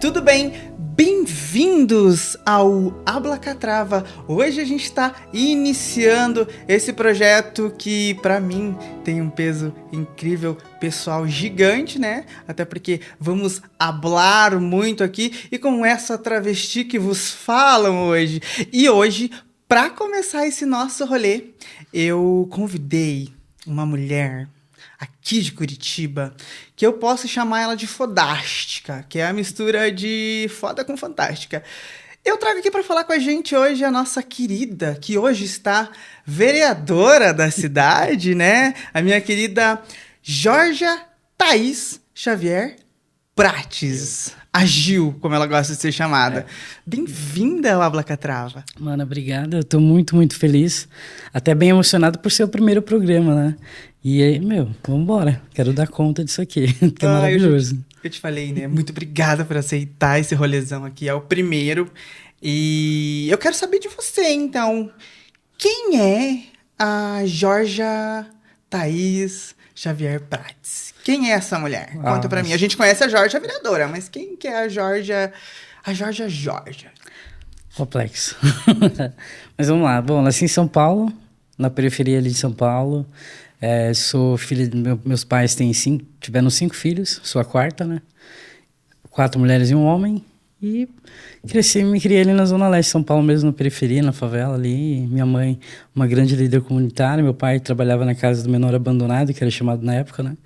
tudo bem? Bem-vindos ao Ablacatrava. Hoje a gente está iniciando esse projeto que, para mim, tem um peso incrível, pessoal, gigante, né? Até porque vamos hablar muito aqui e com essa travesti que vos falam hoje. E hoje, para começar esse nosso rolê, eu convidei uma mulher aqui de Curitiba, que eu posso chamar ela de fodástica, que é a mistura de foda com fantástica. Eu trago aqui para falar com a gente hoje a nossa querida, que hoje está vereadora da cidade, né? A minha querida Georgia Thaís Xavier Prates. A Gil, como ela gosta de ser chamada. Bem-vinda ao Ablacatrava. Mano, obrigado. Eu tô muito, muito feliz. Até bem emocionado por ser o primeiro programa, né? E aí, vambora. Quero dar conta disso aqui, que é maravilhoso. Eu te falei, né? Muito obrigada por aceitar esse rolezão aqui. É o primeiro. E eu quero saber de você, então. Quem é a Georgia Thaís Xavier Prates? Quem é essa mulher? Conta pra mim. A gente conhece a Georgia vereadora, mas quem que é a Georgia? A Georgia. Complexo. Mas vamos lá. Bom, nasci em São Paulo, na periferia ali de São Paulo. Sou filho de meus pais tiveram 5 filhos, sou a quarta, né? 4 mulheres e um homem. E me criei ali na Zona Leste de São Paulo mesmo, na periferia, na favela ali. Minha mãe, uma grande líder comunitária. Meu pai trabalhava na casa do menor abandonado, que era chamado na época, né?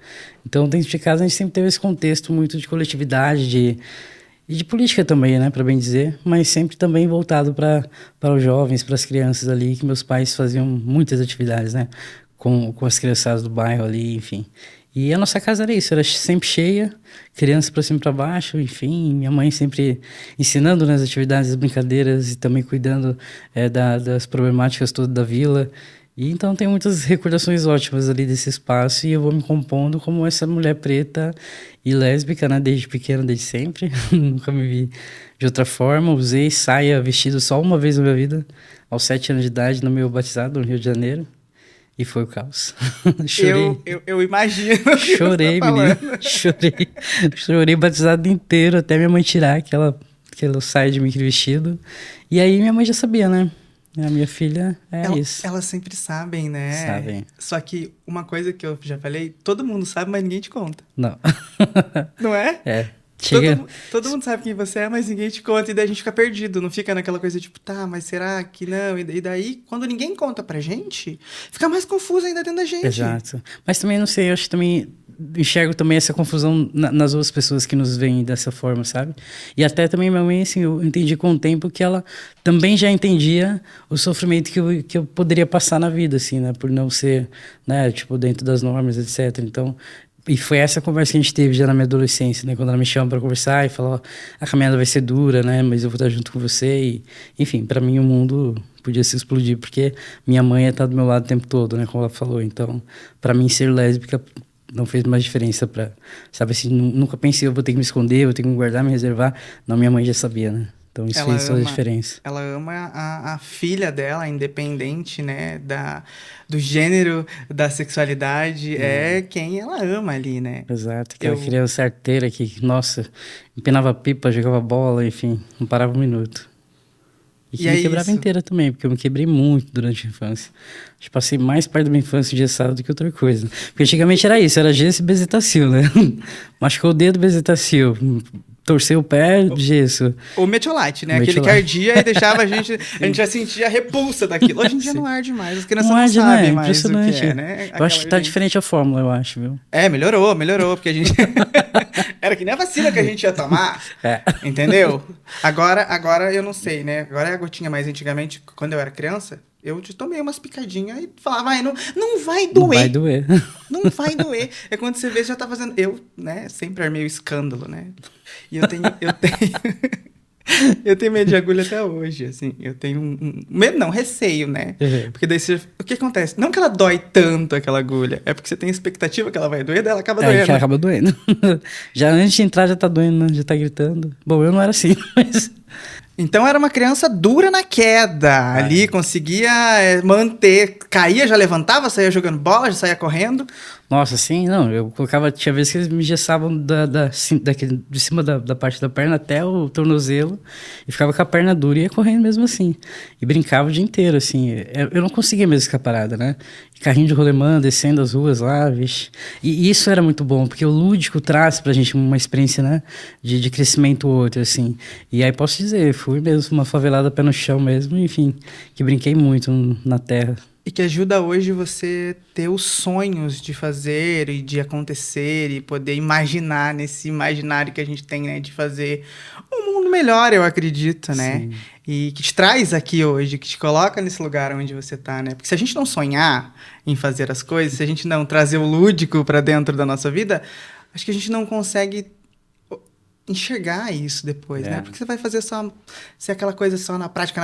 Então, dentro de casa, a gente sempre teve esse contexto muito de coletividade, e de política também, né, para bem dizer. Mas sempre também voltado para os jovens, para as crianças ali, que meus pais faziam muitas atividades, né? Com as criançadas do bairro ali, enfim. E a nossa casa era isso, era sempre cheia, crianças para cima e para baixo, enfim, minha mãe sempre ensinando nas atividades, as brincadeiras e também cuidando das problemáticas todas da vila. E então tem muitas recordações ótimas ali desse espaço e eu vou me compondo como essa mulher preta e lésbica, né, desde pequena, desde sempre. Nunca me vi de outra forma, usei saia, vestido só uma vez na minha vida, aos 7 anos de idade, no meu batizado, no Rio de Janeiro. E foi o caos. Chorei. Eu imagino. Chorei, menino. Chorei batizado inteiro, até minha mãe tirar aquela saia de mim, aquele vestido. E aí minha mãe já sabia, né? A minha filha isso. Elas sempre sabem, né? Sabem. Só que uma coisa que eu já falei, todo mundo sabe, mas ninguém te conta. Não. Não é? É. Todo mundo sabe quem você é, mas ninguém te conta. E daí a gente fica perdido. Não fica naquela coisa tipo, tá, mas será que não? E daí, quando ninguém conta pra gente, fica mais confuso ainda dentro da gente. Exato. Mas também, não sei, eu acho que também enxergo também essa confusão nas outras pessoas que nos veem dessa forma, sabe? E até também minha mãe, assim, eu entendi com o tempo que ela também já entendia o sofrimento que eu poderia passar na vida, assim, né? Por não ser, né, tipo, dentro das normas, etc. Então... E foi essa conversa que a gente teve já na minha adolescência, né? Quando ela me chama para conversar e fala, a caminhada vai ser dura, né? Mas eu vou estar junto com você. E, enfim, para mim o mundo podia se explodir, porque minha mãe ia estar do meu lado o tempo todo, né? Como ela falou. Então, para mim ser lésbica não fez mais diferença para... Sabe assim, nunca pensei, eu vou ter que me esconder, vou ter que me guardar, me reservar. Não, minha mãe já sabia, né? Então isso fez toda a diferença. Ela ama a filha dela, independente, né, do gênero, da sexualidade, é quem ela ama ali, né? Exato, aquela criança arteira que, nossa, empinava pipa, jogava bola, enfim, não parava um minuto. E que me quebrava inteira também, porque eu me quebrei muito durante a infância. Acho que passei mais parte da minha infância engessada do que outra coisa. Porque antigamente era isso, era gesso e bezetacil, né? Machucou o dedo, bezetacil. Torceu o pé, gesso. O metiolate, né? Aquele que ardia e deixava a gente já sentia a repulsa daquilo. Hoje em dia não arde mais, as crianças não sabem mais o que é, né? Eu acho que tá diferente a fórmula, eu acho, viu? Melhorou, porque a gente... Era que nem a vacina que a gente ia tomar, entendeu? Agora eu não sei, né? Agora é a gotinha, mas antigamente, quando eu era criança, eu te tomei umas picadinhas e falava, não vai doer. Não vai doer. Não vai doer. É quando você vê, já tá fazendo... Eu, né, sempre armei o escândalo, né? E eu tenho eu tenho medo de agulha até hoje, assim. Eu tenho medo não, receio, né? Uhum. Porque daí o que acontece? Não que ela dói tanto, aquela agulha. É porque você tem expectativa que ela vai doer, daí ela acaba doendo. Ela acaba doendo. Já antes de entrar já tá doendo, né? Já tá gritando. Bom, eu não era assim, mas... Então era uma criança dura na queda. Ali conseguia manter. Caía, já levantava, saía jogando bola, já saía correndo. Nossa, assim, não, eu colocava, tinha vezes que eles me engessavam de cima da parte da perna até o tornozelo, e ficava com a perna dura e ia correndo mesmo assim. E brincava o dia inteiro, assim. Eu não conseguia mesmo ficar parada, né? E carrinho de rolemã, descendo as ruas lá, vixe. E isso era muito bom, porque o lúdico traz pra gente uma experiência, né? De crescimento outro, assim. E aí posso dizer, fui mesmo uma favelada pé no chão mesmo, enfim, que brinquei muito na terra. E que ajuda hoje você ter os sonhos de fazer e de acontecer e poder imaginar nesse imaginário que a gente tem, né? De fazer um mundo melhor, eu acredito, né? Sim. E que te traz aqui hoje, que te coloca nesse lugar onde você tá, né? Porque se a gente não sonhar em fazer as coisas, se a gente não trazer o lúdico para dentro da nossa vida, acho que a gente não consegue enxergar isso depois, né? Porque você vai fazer só ser aquela coisa só na prática,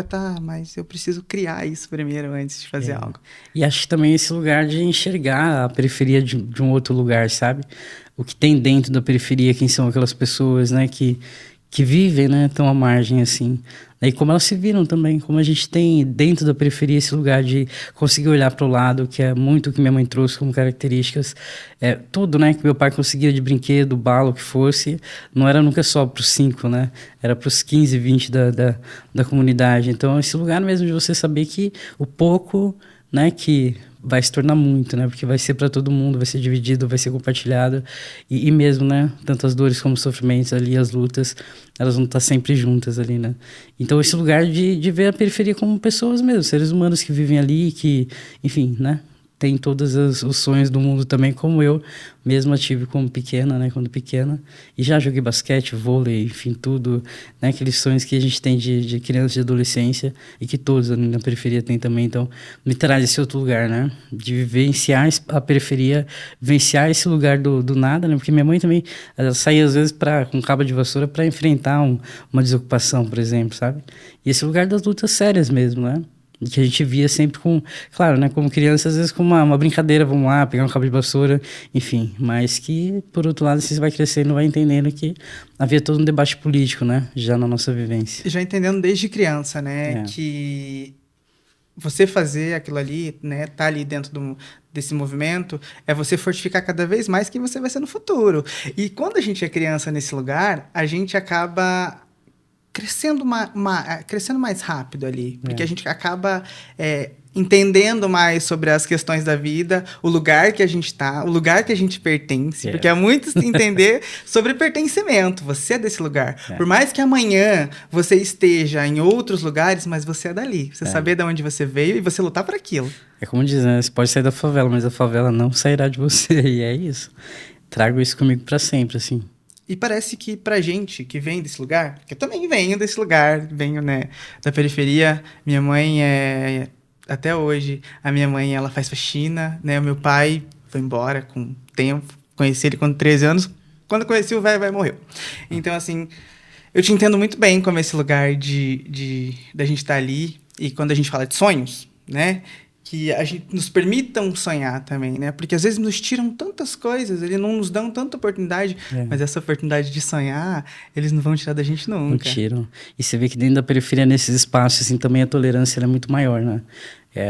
tá, mas eu preciso criar isso primeiro antes de fazer algo. E acho que também esse lugar de enxergar a periferia de um outro lugar, sabe? O que tem dentro da periferia, quem são aquelas pessoas, né, que vivem, né, tão à margem assim. E como elas se viram também, como a gente tem dentro da periferia esse lugar de conseguir olhar para o lado, que é muito o que minha mãe trouxe como características. Tudo, né, que meu pai conseguia de brinquedo, bala, o que fosse, não era nunca só para os 5, né? Era para os 15, 20 da comunidade. Então, esse lugar mesmo de você saber que o pouco, né, que vai se tornar muito, né? Porque vai ser para todo mundo, vai ser dividido, vai ser compartilhado. E mesmo, né? Tanto as dores como os sofrimentos ali, as lutas, elas vão estar sempre juntas ali, né? Então, esse lugar de ver a periferia como pessoas mesmo, seres humanos que vivem ali, que, enfim, né? Tem todos os sonhos do mundo também, como eu mesma tive como pequena, né? Quando pequena. E já joguei basquete, vôlei, enfim, tudo, né? Aqueles sonhos que a gente tem de criança, de adolescência, e que todos ali na periferia têm também. Então, me traz esse outro lugar, né? De vivenciar a periferia, vivenciar esse lugar do nada, né? Porque minha mãe também, ela saía às vezes com cabo de vassoura para enfrentar uma desocupação, por exemplo, sabe? E esse lugar das lutas sérias mesmo, né? Que a gente via sempre com, claro, né, como criança, às vezes com uma brincadeira, vamos lá, pegar um cabo de vassoura, enfim, mas que, por outro lado, você vai crescendo, vai entendendo que havia todo um debate político, né, já na nossa vivência. Já entendendo desde criança, né, que você fazer aquilo ali, né, tá ali dentro desse movimento, é você fortificar cada vez mais quem você vai ser no futuro. E quando a gente é criança nesse lugar, a gente acaba crescendo mais rápido ali, porque a gente acaba entendendo mais sobre as questões da vida, o lugar que a gente tá, o lugar que a gente pertence, porque é muito entender sobre pertencimento, você é desse lugar. Por mais que amanhã você esteja em outros lugares, mas você é dali, você saber de onde você veio e você lutar por aquilo. É como diz, né? Você pode sair da favela, mas a favela não sairá de você, e é isso. Trago isso comigo para sempre, assim. E parece que pra gente que vem desse lugar, que eu também venho desse lugar, venho, né, da periferia, minha mãe até hoje, a minha mãe, ela faz faxina, né, o meu pai foi embora com tempo, conheci ele com 13 anos, quando conheci o velho, morreu. Então, assim, eu te entendo muito bem como esse lugar da gente estar ali, e quando a gente fala de sonhos, né, que a gente nos permitam sonhar também, né? Porque às vezes nos tiram tantas coisas, eles não nos dão tanta oportunidade, mas essa oportunidade de sonhar, eles não vão tirar da gente nunca. Não tiram. E você vê que dentro da periferia, nesses espaços, assim, também a tolerância é muito maior, né?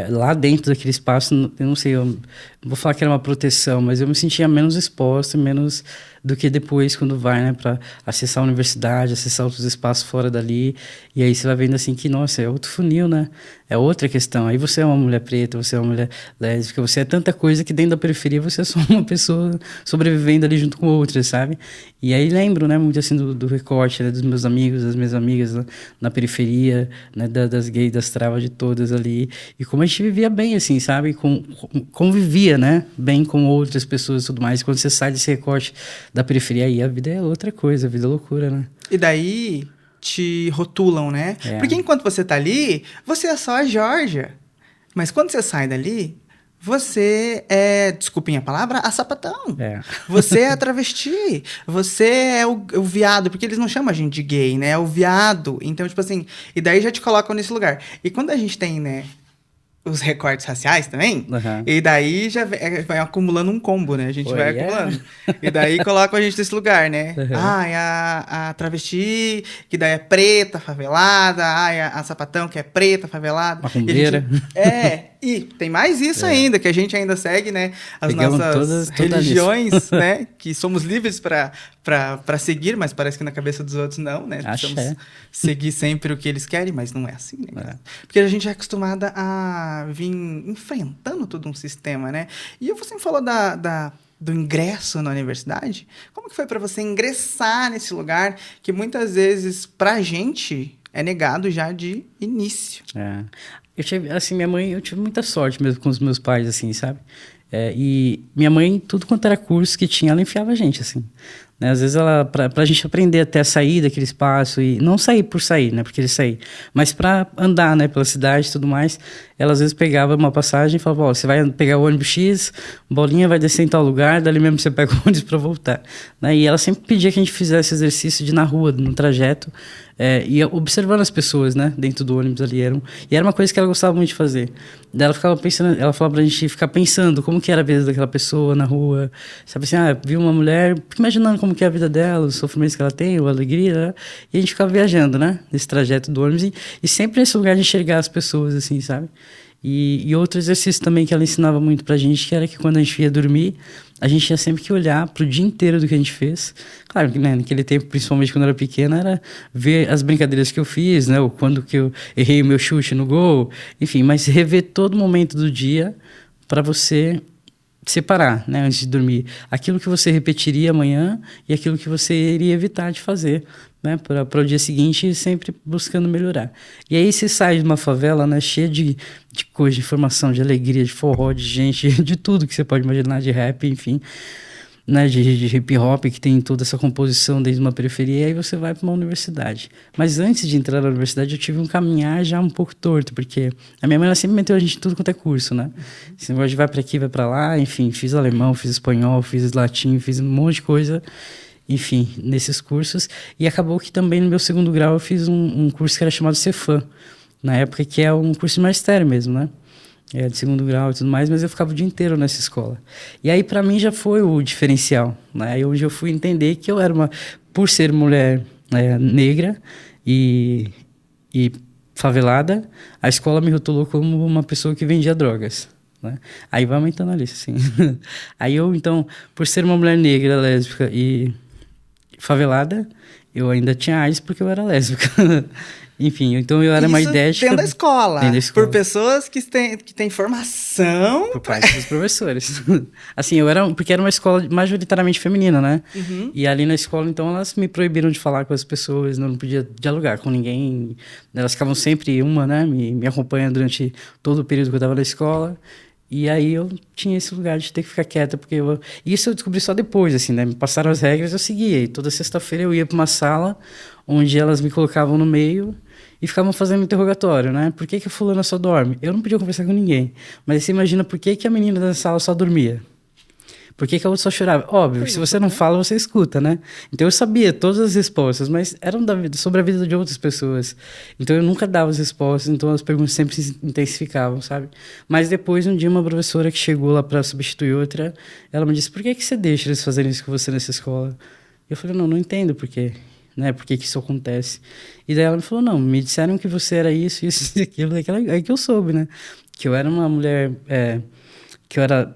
Lá dentro daquele espaço, eu não sei, eu vou falar que era uma proteção, mas eu me sentia menos exposto, menos do que depois quando vai, né, para acessar a universidade, acessar outros espaços fora dali, e aí você vai vendo assim que, nossa, é outro funil, né, é outra questão. Aí você é uma mulher preta, você é uma mulher lésbica, você é tanta coisa que dentro da periferia você é só uma pessoa sobrevivendo ali junto com outras, sabe? E aí lembro, né, muito assim do recorte, né, dos meus amigos, das minhas amigas na periferia, né, das gays, das travas de todas ali, e como a gente vivia bem, assim, sabe? Convivia, né? Bem com outras pessoas e tudo mais. E quando você sai desse recorte da periferia, aí a vida é outra coisa, a vida é loucura, né? E daí te rotulam, né? Porque enquanto você tá ali, você é só a Georgia. Mas quando você sai dali, você é, desculpem a palavra, a sapatão. Você é a travesti. Você é o viado, porque eles não chamam a gente de gay, né? É o viado. Então, tipo assim, e daí já te colocam nesse lugar. E quando a gente tem, né, os recortes raciais também. Aham. E daí já vai acumulando um combo, né? A gente Oi, vai é? acumulando. E daí coloca a gente nesse lugar, né? Aham. Ah, é a travesti, que daí é preta, favelada. Ah, é a sapatão, que é preta, favelada. Macumbeira. E tem mais isso ainda, que a gente ainda segue, né? As Pegamos nossas toda a lista. religiões, né? Que somos livres para seguir, mas parece que na cabeça dos outros não, né? Axé. Precisamos seguir sempre o que eles querem, mas não é assim, né? Cara? Porque a gente é acostumada a vir enfrentando todo um sistema, né? E você me falou do ingresso na universidade. Como que foi para você ingressar nesse lugar que muitas vezes pra gente é negado já de início? É. Eu tive, assim, eu tive muita sorte mesmo com os meus pais, assim, sabe? E minha mãe, tudo quanto era curso que tinha, ela enfiava a gente, assim. Né? Às vezes, pra gente aprender até a sair daquele espaço, e não sair por sair, né? Porque eles saíam, mas pra andar, né? Pela cidade e tudo mais, ela às vezes pegava uma passagem e falava, ó, você vai pegar o ônibus X, bolinha vai descer em tal lugar, dali mesmo você pega o ônibus pra voltar. Né? E ela sempre pedia que a gente fizesse exercício de ir na rua, no trajeto, e observando as pessoas, né? Dentro do ônibus ali. E era uma coisa que ela gostava muito de fazer. Daí ela ficava pensando, ela falava pra gente ficar pensando como que era a vida daquela pessoa na rua. Sabe assim, viu uma mulher, imaginando como que é a vida dela, os sofrimentos que ela tem, a alegria, né? E a gente ficava viajando, né? Nesse trajeto do ônibus. E sempre nesse lugar de enxergar as pessoas, assim, sabe? E outro exercício também que ela ensinava muito pra gente, que era que quando a gente ia dormir, a gente tinha sempre que olhar pro dia inteiro do que a gente fez. Claro que, né, naquele tempo, principalmente quando eu era pequena, era ver as brincadeiras que eu fiz, né, ou quando que eu errei o meu chute no gol, enfim, mas rever todo momento do dia para você separar, né, antes de dormir, aquilo que você repetiria amanhã e aquilo que você iria evitar de fazer, né, para o dia seguinte, sempre buscando melhorar. E aí você sai de uma favela, né, cheia de coisa, de informação, de alegria, de forró, de gente, de tudo que você pode imaginar, de rap, enfim, né, de hip hop, que tem toda essa composição desde uma periferia, e aí você vai para uma universidade. Mas antes de entrar na universidade, eu tive um caminhar já um pouco torto, porque a minha mãe, ela sempre meteu a gente em tudo quanto é curso, né? Esse negócio de vai para aqui, vai para lá, enfim, fiz alemão, fiz espanhol, fiz latim, fiz um monte de coisa, enfim, nesses cursos. E acabou que também no meu segundo grau eu fiz um curso que era chamado Cefam, na época, que é um curso de magistério mesmo, né? De segundo grau e tudo mais, mas eu ficava o dia inteiro nessa escola. E aí, para mim, já foi o diferencial, né? Aí hoje eu fui entender que eu era por ser mulher negra e favelada, a escola me rotulou como uma pessoa que vendia drogas, né? Aí vai aumentando a lista, assim. Aí eu, então, por ser uma mulher negra, lésbica e favelada, eu ainda tinha AIDS porque eu era lésbica. Enfim, então eu era uma idética... dentro da escola. Dentro da escola. Por pessoas que têm formação. Por parte dos professores. Assim, porque era uma escola majoritariamente feminina, né? Uhum. E ali na escola, então, elas me proibiram de falar com as pessoas, não podia dialogar com ninguém. Elas ficavam sempre né, me acompanhando durante todo o período que eu estava na escola. E aí eu tinha esse lugar de ter que ficar quieta, porque isso eu descobri só depois, assim, né? Me passaram as regras, eu seguia. E toda sexta-feira eu ia para uma sala onde elas me colocavam no meio e ficavam fazendo interrogatório, né? Por que a fulana só dorme? Eu não podia conversar com ninguém. Mas você imagina por que a menina da sala só dormia? Por que a outra só chorava? Óbvio, se você não fala, você escuta, né? Então eu sabia todas as respostas, mas eram sobre a vida de outras pessoas. Então eu nunca dava as respostas, então as perguntas sempre se intensificavam, sabe? Mas depois, um dia, uma professora que chegou lá para substituir outra, ela me disse, por que você deixa eles fazerem isso com você nessa escola? Eu falei, não entendo por quê. Né? Por que isso acontece? E daí ela me falou, não, me disseram que você era isso e aquilo. Aí que eu soube, né? Que eu era uma mulher... que eu era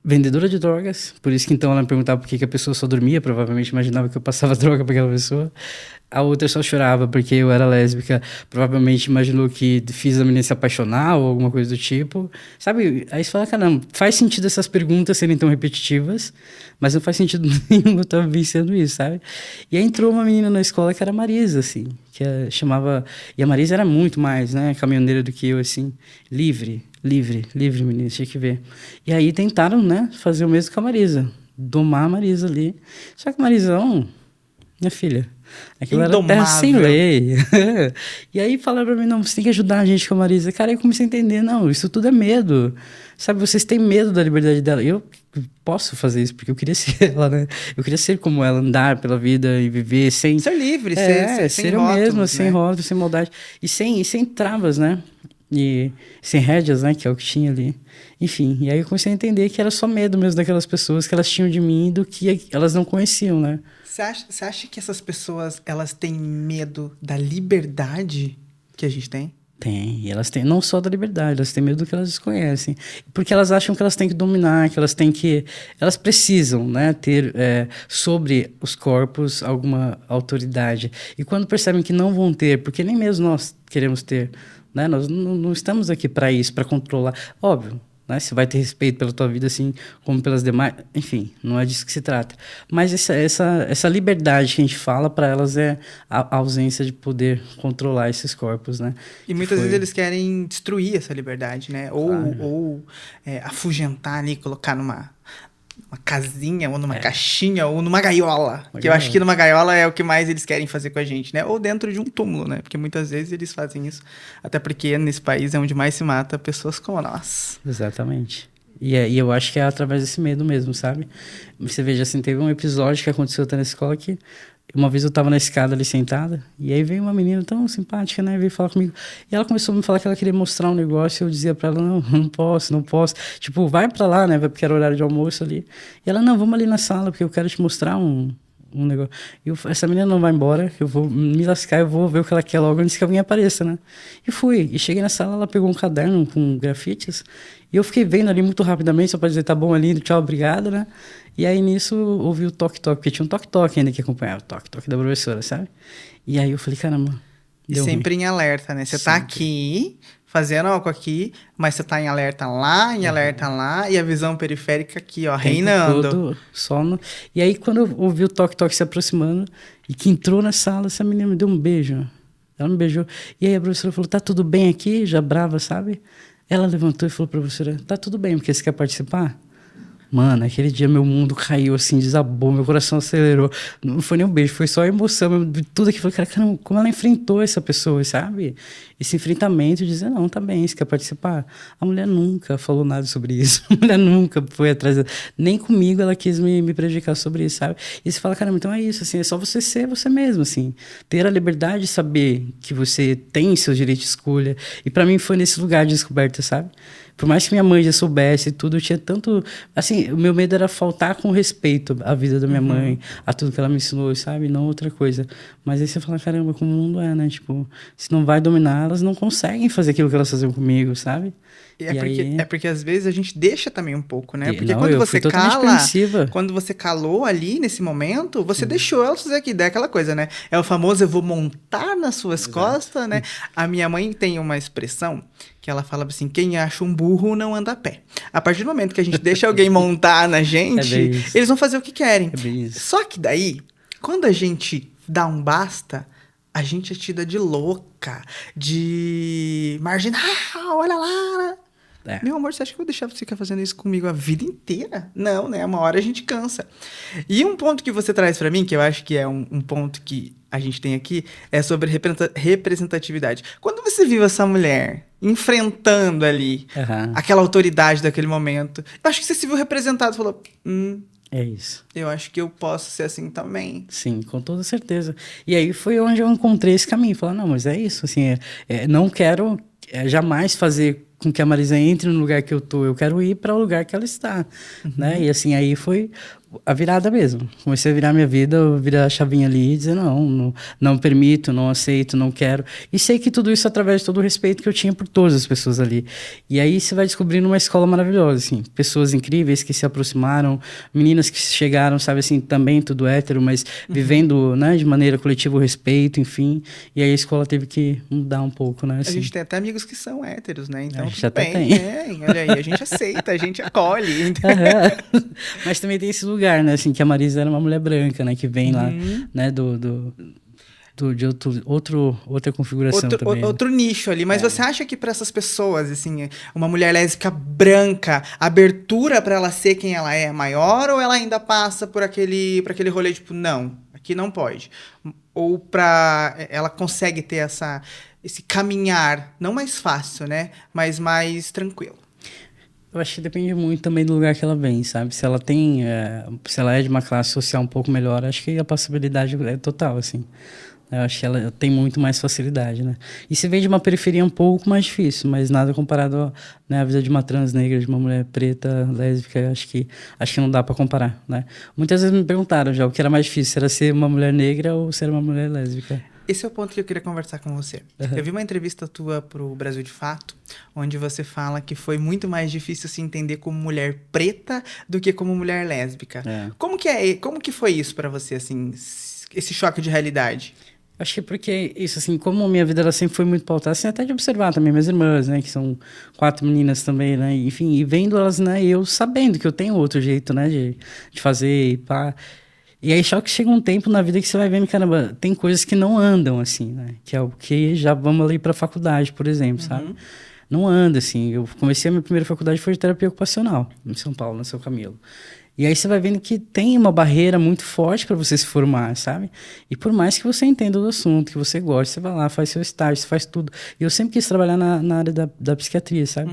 vendedora de drogas, por isso que então ela me perguntava por que a pessoa só dormia, provavelmente imaginava que eu passava droga para aquela pessoa. A outra só chorava porque eu era lésbica, provavelmente imaginou que fiz a menina se apaixonar ou alguma coisa do tipo, sabe? Aí você fala, caramba, faz sentido essas perguntas serem tão repetitivas, mas não faz sentido nenhum eu estar vivenciando isso, sabe? E aí entrou uma menina na escola que era a Marisa, assim, que chamava... E a Marisa era muito mais, né, caminhoneira do que eu, assim, livre, menina, tinha que ver. E aí tentaram, né, fazer o mesmo com a Marisa, domar a Marisa ali. Só que a Marisa, minha filha, aquilo era terra sem lei. E aí falaram pra mim, não, você tem que ajudar a gente com a Marisa. Cara, aí eu comecei a entender, não, isso tudo é medo. Sabe, vocês têm medo da liberdade dela. Eu posso fazer isso, porque eu queria ser ela, né? Eu queria ser como ela, andar pela vida e viver sem... Ser livre, ser sem eu rótulos, mesma, né? sem rótulos, sem maldade. E sem travas, né? e sem rédeas, né, que é o que tinha ali. Enfim, e aí eu comecei a entender que era só medo mesmo daquelas pessoas que elas tinham de mim do que elas não conheciam, né? Você acha que essas pessoas, elas têm medo da liberdade que a gente tem? Tem, e elas têm não só da liberdade, elas têm medo do que elas desconhecem, porque elas acham que elas têm que dominar, que elas têm que, elas precisam, né, ter sobre os corpos alguma autoridade. E quando percebem que não vão ter, porque nem mesmo nós queremos ter, né, nós não estamos aqui para isso, para controlar, óbvio. Né? Você vai ter respeito pela tua vida, assim como pelas demais. Enfim, não é disso que se trata. Mas essa liberdade que a gente fala para elas é a ausência de poder controlar esses corpos, né? E muitas vezes eles querem destruir essa liberdade, né? Ou afugentar ali, colocar numa uma casinha, ou numa caixinha, ou numa gaiola. Que eu acho que numa gaiola é o que mais eles querem fazer com a gente, né? Ou dentro de um túmulo, né? Porque muitas vezes eles fazem isso. Até porque nesse país é onde mais se mata pessoas como nós. Exatamente. E eu acho que é através desse medo mesmo, sabe? Você veja, assim, teve um episódio que aconteceu até na escola que uma vez eu tava na escada ali sentada, e aí veio uma menina tão simpática, né? Veio falar comigo. E ela começou a me falar que ela queria mostrar um negócio, e eu dizia pra ela, não posso, não posso. Tipo, vai pra lá, né? Porque era horário de almoço ali. E ela, não, vamos ali na sala, porque eu quero te mostrar um negócio. E essa menina não vai embora, eu vou me lascar, eu vou ver o que ela quer logo antes que alguém apareça, né? E fui. E cheguei na sala, ela pegou um caderno com grafites, e eu fiquei vendo ali muito rapidamente, só pra dizer, tá bom, lindo, tchau, obrigado, né? E aí nisso ouvi o toque-toque, porque tinha um toque-toque ainda que acompanhava o toque-toque da professora, sabe? E aí eu falei, caramba. E sempre ruim. Em alerta, né? Você tá aqui, fazendo algo aqui, mas você tá em alerta lá, em alerta lá, e a visão periférica aqui, ó, reinando. Todo sono. E aí quando eu ouvi o toque-toque se aproximando, e que entrou na sala, essa menina me deu um beijo. Ela me beijou. E aí a professora falou, tá tudo bem aqui? Já brava, sabe? Ela levantou e falou pra professora, tá tudo bem, porque você quer participar? Mano, aquele dia meu mundo caiu assim, desabou, meu coração acelerou. Não foi nem um beijo, foi só a emoção de tudo aquilo. Falei, cara, caramba, como ela enfrentou essa pessoa, sabe? Esse enfrentamento de dizer, não, tá bem, você quer participar? A mulher nunca falou nada sobre isso. A mulher nunca foi atrás, nem comigo ela quis me prejudicar sobre isso, sabe? E você fala, caramba, então é isso, assim, é só você ser você mesmo, assim. Ter a liberdade de saber que você tem seus direitos de escolha. E pra mim foi nesse lugar de descoberta, sabe? Por mais que minha mãe já soubesse tudo, eu tinha tanto... Assim, o meu medo era faltar com respeito à vida da minha mãe, a tudo que ela me ensinou, sabe? Não outra coisa. Mas aí você fala, caramba, como o mundo é, né? Tipo, se não vai dominar, elas não conseguem fazer aquilo que elas faziam comigo, sabe? É porque às vezes a gente deixa também um pouco, né? Porque não, quando você cala, permissiva. quando você calou ali nesse momento, você deixou elas fazer aqui, daí aquela coisa, né? É o famoso eu vou montar nas suas costas, né? A minha mãe tem uma expressão que ela fala assim, quem acha um burro não anda a pé. A partir do momento que a gente deixa alguém montar na gente, eles vão fazer o que querem. Só que daí, quando a gente dá um basta, a gente é tida de louca, de marginal, olha lá. Meu amor, você acha que eu vou deixar você ficar fazendo isso comigo a vida inteira? Não, né? Uma hora a gente cansa. E um ponto que você traz pra mim, que eu acho que é um ponto que a gente tem aqui, é sobre representatividade. Quando você viu essa mulher enfrentando ali aquela autoridade daquele momento, eu acho que você se viu representado, falou... É isso. Eu acho que eu posso ser assim também. Sim, com toda certeza. E aí foi onde eu encontrei esse caminho. Falar, não, mas é isso, assim, não quero jamais fazer com que a Marisa entre no lugar que eu tô, eu quero ir para o lugar que ela está, né? E assim, aí foi a virada mesmo. Comecei a virar minha vida, virar a chavinha ali e dizer, não permito, não aceito, não quero. E sei que tudo isso através de todo o respeito que eu tinha por todas as pessoas ali. E aí você vai descobrindo uma escola maravilhosa, assim, pessoas incríveis que se aproximaram, meninas que chegaram, sabe, assim, também tudo hétero, mas vivendo, né, de maneira coletiva o respeito, enfim. E aí a escola teve que mudar um pouco, né? Assim. A gente tem até amigos que são héteros, né? Então, já até bem, tem. Olha aí, a gente aceita, a gente acolhe. Mas também tem esse lugar, né? Assim, que a Marisa era uma mulher branca, né? Que vem lá, né? De outra configuração também. Outro nicho ali. Mas você acha que para essas pessoas, assim, uma mulher lésbica branca, a abertura para ela ser quem ela é maior, ou ela ainda passa por aquele rolê, tipo, não, aqui não pode? Ou ela consegue ter esse caminhar, não mais fácil, né? Mas mais tranquilo. Eu acho que depende muito também do lugar que ela vem, sabe? Se ela se ela é de uma classe social um pouco melhor, acho que a possibilidade é total, assim. Eu acho que ela tem muito mais facilidade, né? E se vem de uma periferia um pouco mais difícil, mas nada comparado, né, à vida de uma trans negra, de uma mulher preta, lésbica, acho que não dá para comparar, né? Muitas vezes me perguntaram já o que era mais difícil, se era ser uma mulher negra ou ser uma mulher lésbica. Esse é o ponto que eu queria conversar com você. Uhum. Eu vi uma entrevista tua pro Brasil de Fato, onde você fala que foi muito mais difícil se entender como mulher preta do que como mulher lésbica. É. Como que foi isso pra você, assim, esse choque de realidade? Acho que porque isso, assim, como minha vida ela sempre foi muito pautada, assim, até de observar também minhas irmãs, né, que são 4 meninas também, né, enfim, e vendo elas, né, eu sabendo que eu tenho outro jeito, né, de fazer e pá. E aí só que chega um tempo na vida que você vai vendo, caramba, tem coisas que não andam, assim, né, que é o que já vamos ali pra faculdade, por exemplo, sabe? Não anda, assim, eu comecei a minha primeira faculdade foi de terapia ocupacional, em São Paulo, na São Camilo. E aí você vai vendo que tem uma barreira muito forte para você se formar, sabe? E por mais que você entenda o assunto, que você goste, você vai lá, faz seu estágio, você faz tudo. E eu sempre quis trabalhar na área da psiquiatria, sabe?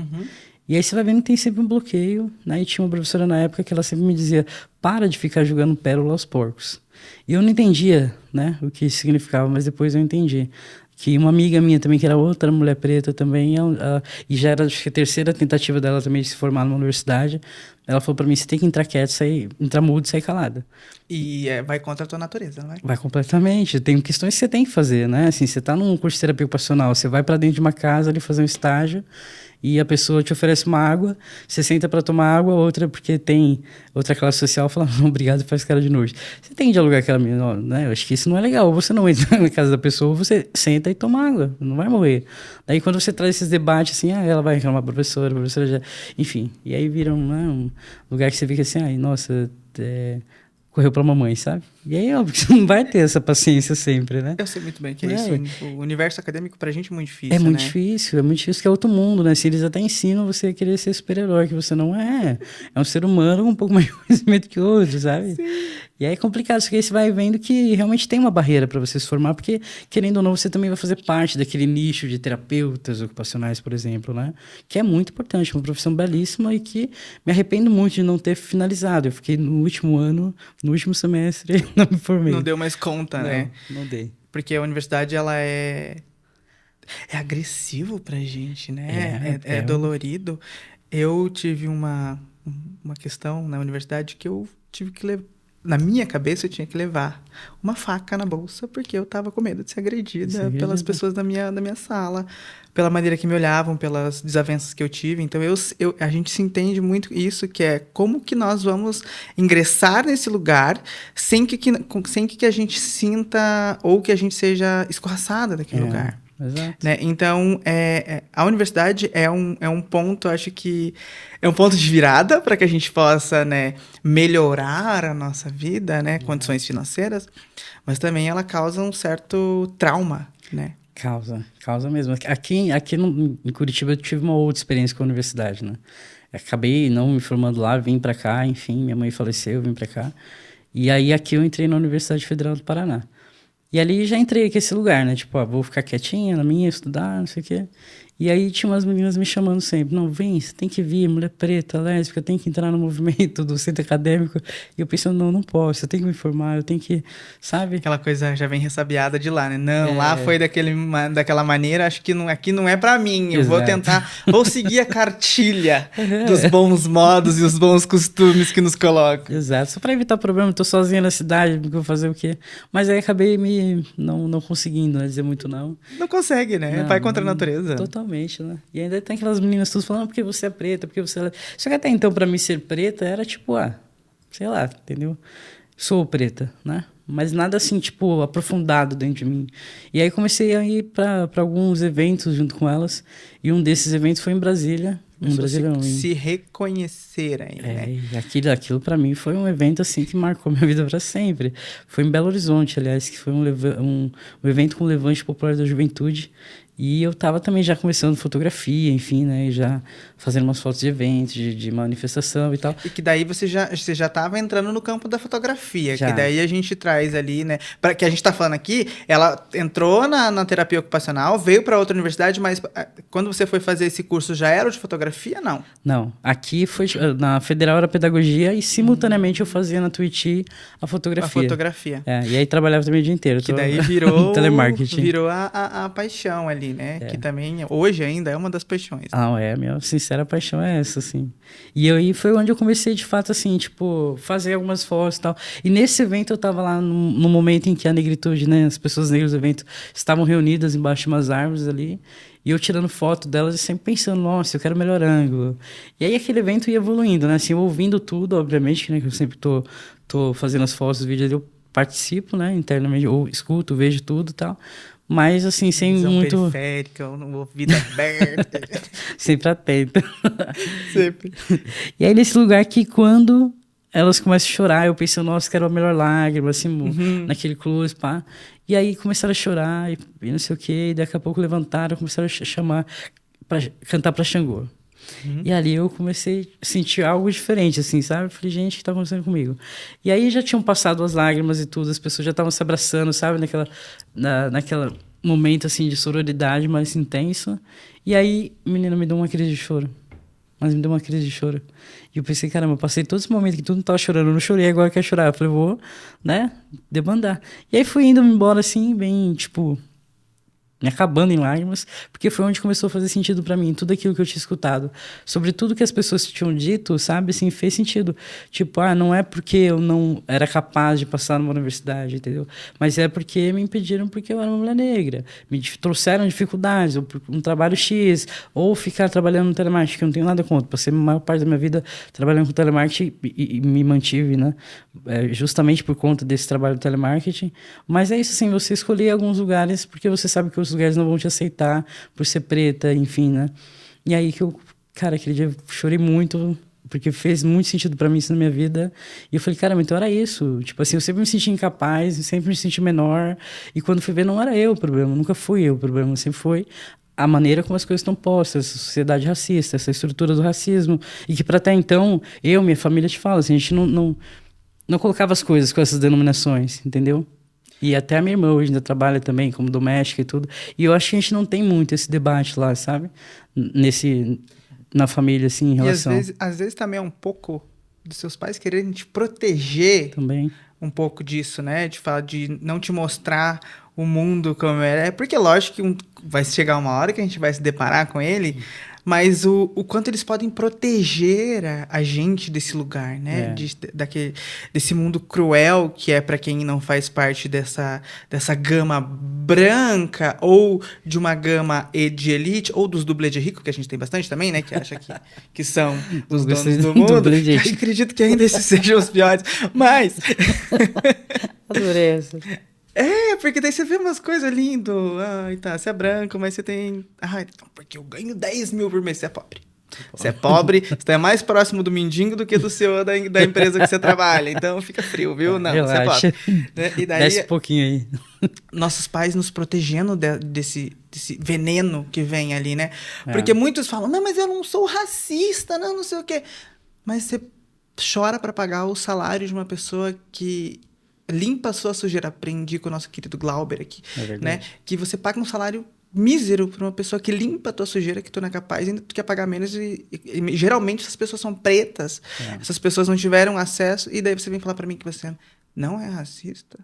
E aí você vai vendo que tem sempre um bloqueio, né? E tinha uma professora na época que ela sempre me dizia, para de ficar jogando pérola aos porcos. E eu não entendia, né, o que isso significava, mas depois eu entendi. Que uma amiga minha também, que era outra mulher preta também, e já era acho que a terceira tentativa dela também de se formar numa universidade, ela falou pra mim, você tem que entrar quieto, entrar mudo e sair calada. E vai contra a tua natureza, não vai? Vai completamente. Tem questões que você tem que fazer, né? Assim, você tá num curso de terapia ocupacional, você vai pra dentro de uma casa ali fazer um estágio e a pessoa te oferece uma água, você senta pra tomar água, outra porque tem outra classe social, fala, não, obrigado, faz cara de nojo. Você tem que dialogar com aquela menina, né? Eu acho que isso não é legal. Ou você não entra na casa da pessoa, ou você senta e toma água, não vai morrer. Daí quando você traz esses debates, assim, ela vai reclamar pra professora, a professora já... Enfim, e aí vira um lugar que você fica assim, ai, nossa... correu pra mamãe, sabe? E aí, óbvio que você não vai ter essa paciência sempre, né? Eu sei muito bem que é isso. O universo acadêmico pra gente é muito difícil, é muito né? difícil, que é outro mundo, né? Se eles até ensinam você a querer ser super-herói, que você não é. É um ser humano com um pouco mais de conhecimento que outro, sabe? Sim. E aí é complicado, porque aí você vai vendo que realmente tem uma barreira para você se formar, porque, querendo ou não, você também vai fazer parte daquele nicho de terapeutas ocupacionais, por exemplo, né? Que é muito importante, uma profissão belíssima e que me arrependo muito de não ter finalizado. Eu fiquei no último ano, no último semestre, não me formei. Não deu mais conta, né? Não dei. Porque a universidade, ela é agressivo pra gente, né? É dolorido. Eu tive uma questão na universidade que eu tive que levar. Na minha cabeça, eu tinha que levar uma faca na bolsa, porque eu tava com medo de ser agredida pelas pessoas da minha sala, pela maneira que me olhavam, pelas desavenças que eu tive. Então, a gente se entende muito isso, que é como que nós vamos ingressar nesse lugar sem que a gente sinta ou que a gente seja escorraçada daquele lugar. Exato. Né? Então, a universidade é um ponto, acho que é um ponto de virada para que a gente possa, né, melhorar a nossa vida, né, condições financeiras, mas também ela causa um certo trauma, né? Causa mesmo. Aqui em Curitiba eu tive uma outra experiência com a universidade, né? Acabei não me formando lá, vim para cá, enfim, minha mãe faleceu, vim para cá. E aí aqui eu entrei na Universidade Federal do Paraná. E ali já entrei aqui nesse lugar, né? Tipo, vou ficar quietinha na minha, estudar, não sei o quê. E aí tinha umas meninas me chamando sempre. Não, vem, você tem que vir, mulher preta, lésbica, tem que entrar no movimento do centro acadêmico. E eu pensando, não posso, eu tenho que me formar, eu tenho que, sabe? Aquela coisa já vem ressabiada de lá, né? Não, lá foi daquela maneira, acho que aqui não é pra mim. Eu vou seguir a cartilha dos bons modos e os bons costumes que nos colocam. Exato, só pra evitar problema, eu tô sozinha na cidade, vou fazer o quê? Mas aí acabei não conseguindo, né, dizer muito não. Não consegue, né? Vai contra a natureza. Totalmente, né? E ainda tem aquelas meninas todas falando, porque você é preta, porque você é... Só que até então, pra mim ser preta, era tipo, sei lá, entendeu? Sou preta, né? Mas nada assim, tipo, aprofundado dentro de mim. E aí comecei a ir pra alguns eventos junto com elas, e um desses eventos foi em Brasília. Se reconhecerem, né? E aquilo para mim foi um evento assim que marcou minha vida para sempre. Foi em Belo Horizonte, aliás, que foi um evento com o Levante Popular da Juventude. E eu tava também já começando fotografia, enfim, né? Já fazendo umas fotos de eventos, de manifestação e tal. E que daí você já estava entrando no campo da fotografia, Já. que daí a gente traz ali, né? Para que a gente tá falando aqui, ela entrou na terapia ocupacional, veio para outra universidade, mas quando você foi fazer esse curso já era o de fotografia, não? Não, aqui foi na Federal era pedagogia e simultaneamente eu fazia na Twitch a fotografia. A fotografia. E aí trabalhava também o dia inteiro. Que daí virou telemarketing. Virou a paixão ali, né? Que também hoje ainda é uma das paixões. Minha sincera paixão é essa, assim. E aí foi onde eu comecei, de fato, assim, tipo, fazer algumas fotos e tal. E nesse evento eu tava lá no momento em que a negritude, né, as pessoas negras do evento estavam reunidas embaixo de umas árvores ali. E eu tirando foto delas e sempre pensando, nossa, eu quero melhor ângulo. E aí aquele evento ia evoluindo, né? Assim, eu ouvindo tudo, obviamente, né? Que eu sempre tô fazendo as fotos, os vídeos, eu participo, né? Internamente, ou escuto, vejo tudo e tal. Mas, assim, sem Visão muito... periférica, no ouvido aberto. Sempre atento. Sempre. E aí, nesse lugar que quando elas começam a chorar, eu pensei, nossa, quero a melhor lágrima, assim, naquele close, pá. E aí começaram a chorar e não sei o quê, e daqui a pouco levantaram, começaram a chamar, pra cantar pra Xangô. E ali eu comecei a sentir algo diferente, assim, sabe? Eu falei, gente, o que tá acontecendo comigo? E aí já tinham passado as lágrimas e tudo, as pessoas já estavam se abraçando, sabe? Naquela momento, assim, de sororidade mais intenso. E aí, menina, me deu uma crise de choro. Mas me deu uma crise de choro. E eu pensei, caramba, eu passei todo esse momento que tu não tava chorando, eu não chorei, agora quer chorar. Eu falei, vou, né, debandar. E aí fui indo embora, assim, bem, tipo, me acabando em lágrimas, porque foi onde começou a fazer sentido pra mim, tudo aquilo que eu tinha escutado, sobre tudo que as pessoas tinham dito, sabe, assim, fez sentido. Tipo, não é porque eu não era capaz de passar numa universidade, entendeu? Mas é porque me impediram porque eu era uma mulher negra, me trouxeram dificuldades, ou por um trabalho X, ou ficar trabalhando no telemarketing, que eu não tenho nada contra, passei a maior parte da minha vida trabalhando com telemarketing e me mantive, né, justamente por conta desse trabalho de telemarketing. Mas é isso, assim, você escolher alguns lugares porque você sabe que os lugares não vão te aceitar por ser preta, enfim, né? E aí que eu, cara, aquele dia eu chorei muito, porque fez muito sentido pra mim isso na minha vida. E eu falei, caramba, então era isso. Tipo assim, eu sempre me senti incapaz, sempre me senti menor. E quando fui ver, não era eu o problema, nunca fui eu o problema, sempre foi a maneira como as coisas estão postas, essa sociedade racista, essa estrutura do racismo. E que para até então, minha família te fala, assim, a gente não colocava as coisas com essas denominações, entendeu? E até a minha irmã hoje ainda trabalha também como doméstica e tudo. E eu acho que a gente não tem muito esse debate lá, sabe? Na família, assim, em relação... E às vezes também é um pouco dos seus pais quererem te proteger também. Um pouco disso, né? De falar de não te mostrar o mundo como é. Porque lógico que vai chegar uma hora que a gente vai se deparar com ele, mas o quanto eles podem proteger a gente desse lugar, né? Desse mundo cruel que é para quem não faz parte dessa gama branca ou de uma gama de elite ou dos dublê de rico, que a gente tem bastante também, né? Que acha que são os donos do mundo. Eu acredito que ainda esses sejam os piores. Mas... Adorei essa. Porque daí você vê umas coisas lindas. Você é branco, mas você tem... porque eu ganho 10 mil por mês. Você é pobre. Você é pobre, você é mais próximo do mendigo do que do seu da empresa que você trabalha. Então fica frio, viu? Não, relaxa. Você é pobre. Né? E daí, desce um pouquinho aí. Nossos pais nos protegendo desse veneno que vem ali, né? Porque muitos falam, não, mas eu não sou racista, não sei o quê. Mas você chora pra pagar o salário de uma pessoa que... limpa a sua sujeira. Aprendi com o nosso querido Glauber aqui, né? Que você paga um salário mísero para uma pessoa que limpa a tua sujeira, que tu não é capaz, ainda tu quer pagar menos e geralmente essas pessoas são pretas. Essas pessoas não tiveram acesso e daí você vem falar para mim que você não é racista?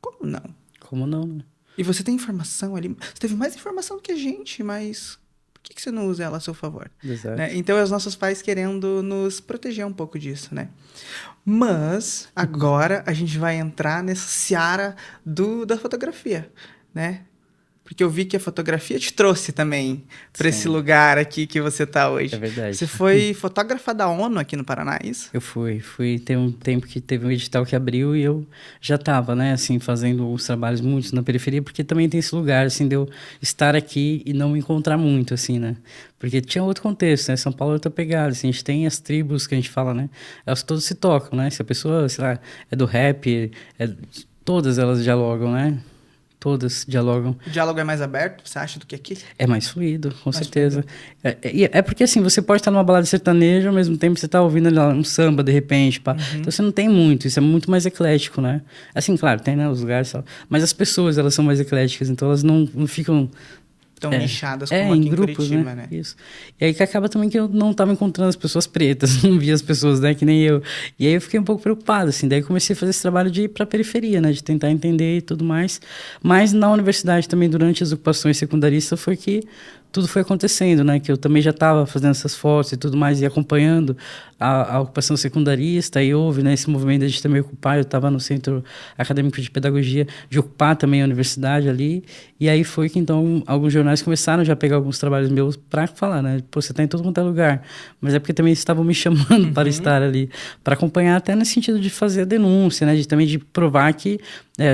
Como não? Como não, né? E você tem informação ali, você teve mais informação do que a gente, mas por que você não usa ela a seu favor? Exato. Né? Então, é os nossos pais querendo nos proteger um pouco disso, né? Mas, agora, a gente vai entrar nessa seara da fotografia, né? Porque eu vi que a fotografia te trouxe também para esse lugar aqui que você tá hoje. É verdade. Você foi fotógrafa da ONU aqui no Paraná, é isso? Eu fui. Tem um tempo que teve um edital que abriu e eu já tava, né, assim, fazendo uns trabalhos muito na periferia, porque também tem esse lugar, assim, de eu estar aqui e não me encontrar muito, assim, né? Porque tinha outro contexto, né? São Paulo é outra pegada, assim, a gente tem as tribos que a gente fala, né? Elas todas se tocam, né? Se a pessoa, sei lá, é do rap, todas elas dialogam, né? Todas dialogam. O diálogo é mais aberto, você acha, do que aqui? É mais fluido, com certeza. É porque assim, você pode estar numa balada sertaneja, ao mesmo tempo você está ouvindo ali, um samba, de repente, pá. Então você não tem muito, isso é muito mais eclético, né? Assim, claro, tem, né, os lugares e tal, mas as pessoas, elas são mais ecléticas, então elas não ficam... Tão nichadas como aqui em grupos, Curitiba, né? Isso. E aí que acaba também que eu não estava encontrando as pessoas pretas, não via as pessoas, né, que nem eu. E aí eu fiquei um pouco preocupado, assim, daí comecei a fazer esse trabalho de ir para a periferia, né, de tentar entender e tudo mais. Mas na universidade também, durante as ocupações secundaristas, foi que tudo foi acontecendo, né, que eu também já estava fazendo essas fotos e tudo mais, e acompanhando a ocupação secundarista, e houve, né, esse movimento de também ocupar, eu estava no Centro Acadêmico de Pedagogia, de ocupar também a universidade ali, e aí foi que então alguns jornais começaram já a pegar alguns trabalhos meus para falar, né, pô, você está em todo quanto é lugar, mas é porque também estavam me chamando para estar ali, para acompanhar até no sentido de fazer a denúncia, né, também de provar que,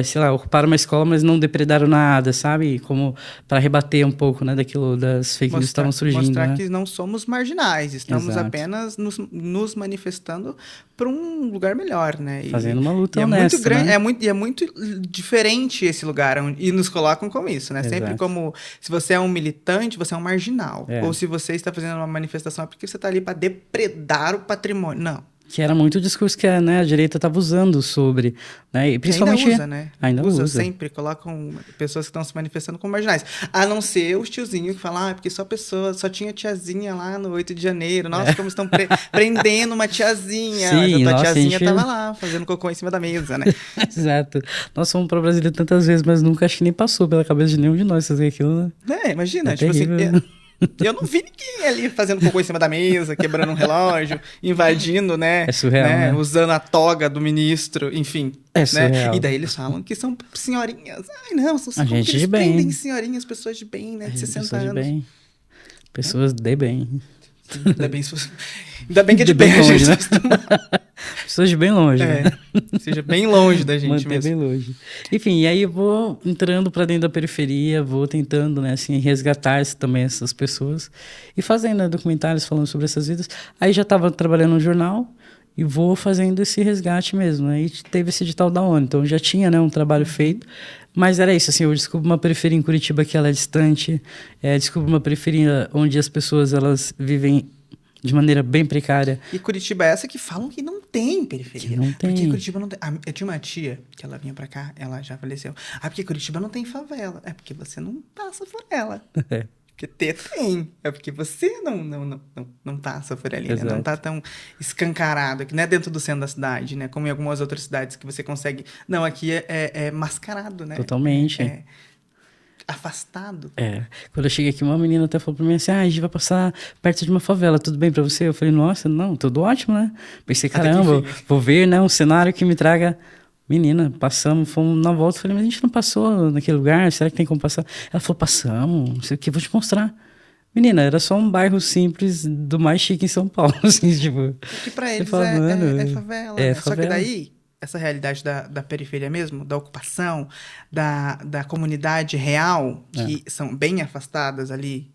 sei lá, ocuparam uma escola, mas não depredaram nada, sabe, como para rebater um pouco, né, daquilo das fake news que estavam surgindo. Mostrar, né? que não somos marginais, estamos Exato. apenas nos manifestando para um lugar melhor, né? Fazendo uma luta honesta, muito grande, né? É muito diferente esse lugar, e nos colocam como isso, né? Exato. Sempre como, se você é um militante, você é um marginal. Ou se você está fazendo uma manifestação, é porque você está ali para depredar o patrimônio. Não. Que era muito o discurso que a direita estava usando sobre, né? E principalmente ainda usa, né? Ainda usa. Sempre, colocam pessoas que estão se manifestando como marginais. A não ser os tiozinhos que falam, porque só tinha tiazinha lá no 8 de janeiro. Nossa, como estão prendendo uma tiazinha. Sim, mas a tua tiazinha tava lá, fazendo cocô em cima da mesa, né? Exato. Nós fomos para Brasília tantas vezes, mas nunca acho que nem passou pela cabeça de nenhum de nós fazer aquilo, né? Imagina, tipo assim... Eu não vi ninguém ali fazendo cocô em cima da mesa, quebrando um relógio, invadindo, né? É surreal, né? Usando a toga do ministro, enfim. É surreal. E daí eles falam que são senhorinhas. Ai, não, são a gente que eles de bem. prendem senhorinhas, pessoas de bem, né? De 60 anos. De bem. Pessoas de bem. Ainda bem que é de bem, longe, gente. Né? Pessoas de bem longe, né? Seja bem longe da gente Manter mesmo. bem longe. Enfim, e aí eu vou entrando para dentro da periferia, vou tentando, né, assim, resgatar também essas pessoas e fazendo, né, documentários falando sobre essas vidas. Aí já estava trabalhando no jornal e vou fazendo esse resgate mesmo, né? E teve esse edital da ONU, então já tinha, né, um trabalho feito. Mas era isso, assim, eu descubro uma periferia em Curitiba que ela é distante, descubro uma periferia onde as pessoas, elas vivem de maneira bem precária. E Curitiba é essa que falam que não tem periferia. Que não tem. Porque Curitiba não tem... Eu tinha uma tia que ela vinha pra cá, ela já faleceu. Porque Curitiba não tem favela. É porque você não passa por ela. Porque tem. É porque você não passa por ali, né? Não tá tão escancarado. Que não é dentro do centro da cidade, né? Como em algumas outras cidades que você consegue... Não, aqui é mascarado, né? Totalmente. Afastado. Quando eu cheguei aqui, uma menina até falou pra mim assim, a gente vai passar perto de uma favela, tudo bem pra você? Eu falei, nossa, não, tudo ótimo, né? Pensei, caramba, vou ver, né, um cenário que me traga... Menina, passamos, fomos na volta, falei, mas a gente não passou naquele lugar, será que tem como passar? Ela falou, passamos, não sei o que, vou te mostrar. Menina, era só um bairro simples do mais chique em São Paulo, assim, tipo... Que pra eles é favela, né? Só que daí... Essa realidade da periferia mesmo, da ocupação, da comunidade real, que são bem afastadas ali,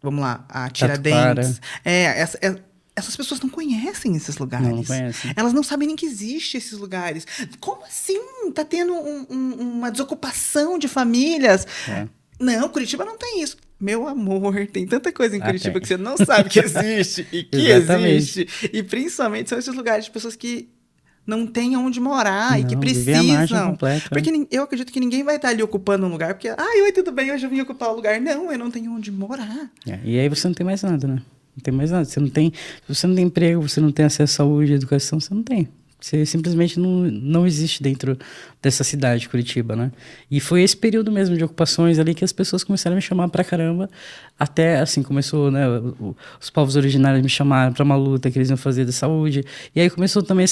vamos lá, a Tiradentes. Essas pessoas não conhecem esses lugares. Não conhecem. Elas não sabem nem que existem esses lugares. Como assim? Tá tendo uma desocupação de famílias? Não, Curitiba não tem isso. Meu amor, tem tanta coisa em Curitiba que você não sabe que existe e que existe. E principalmente são esses lugares de pessoas que não tem onde morar e que precisam. Porque eu acredito que ninguém vai estar ali ocupando um lugar porque, oi, tudo bem, hoje eu vim ocupar o lugar. Não, eu não tenho onde morar. E aí você não tem mais nada, né? Não tem mais nada. Você não tem emprego, você não tem acesso à saúde, à educação, você não tem. Você simplesmente não existe dentro dessa cidade, Curitiba, né? E foi esse período mesmo de ocupações ali que as pessoas começaram a me chamar pra caramba. Até, assim, começou, né? Os povos originários me chamaram pra uma luta que eles iam fazer da saúde. E aí começou também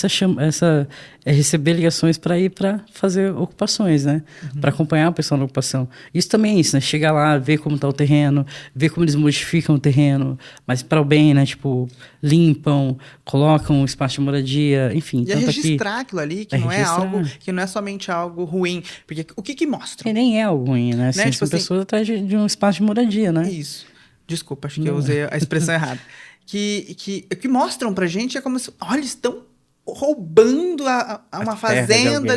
receber ligações para ir para fazer ocupações, né? Para acompanhar o pessoal na ocupação. Isso também é isso, né? Chegar lá, ver como tá o terreno, ver como eles modificam o terreno, mas para o bem, né? Tipo, limpam, colocam um espaço de moradia, enfim. E registrar aquilo ali, que não é algo, que não é somente algo ruim. Porque o que mostra? E nem é algo ruim, né? Assim, Tipo são pessoas atrás de um espaço de moradia, né? Isso. Desculpa, acho que eu usei a expressão errada. Que mostram pra gente é como se... Olha, estão roubando uma fazenda,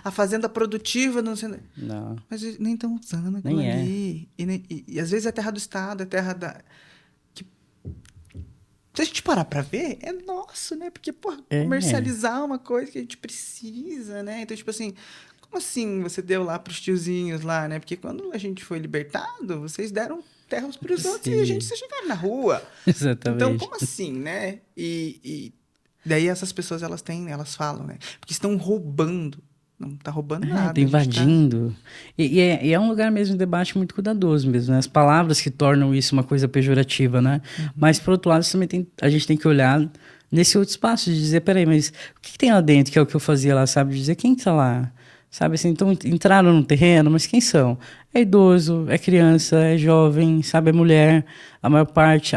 a fazenda produtiva. Não sei, Não, mas nem estão usando aquilo nem é. ali. E às vezes é terra do Estado, é terra da... que- se a gente parar pra ver, é nosso, né? Porque, porra, comercializar uma coisa que a gente precisa, né? Então, tipo assim, como assim você deu lá pros tiozinhos lá, né? Porque quando a gente foi libertado, vocês deram terras pros outros e a gente se jogaram na rua. Exatamente. Então, como assim, né? E daí essas pessoas, elas falam, né? Porque estão roubando. Não tá roubando nada. Tá invadindo. E é um lugar mesmo de debate muito cuidadoso mesmo, né? As palavras que tornam isso uma coisa pejorativa, né? Mas, por outro lado, também a gente tem que olhar nesse outro espaço de dizer, peraí, mas o que tem lá dentro, que é o que eu fazia lá, sabe? Dizer quem tá lá, sabe? Assim, então, entraram no terreno, mas quem são? É idoso, é criança, é jovem, sabe? É mulher, a maior parte.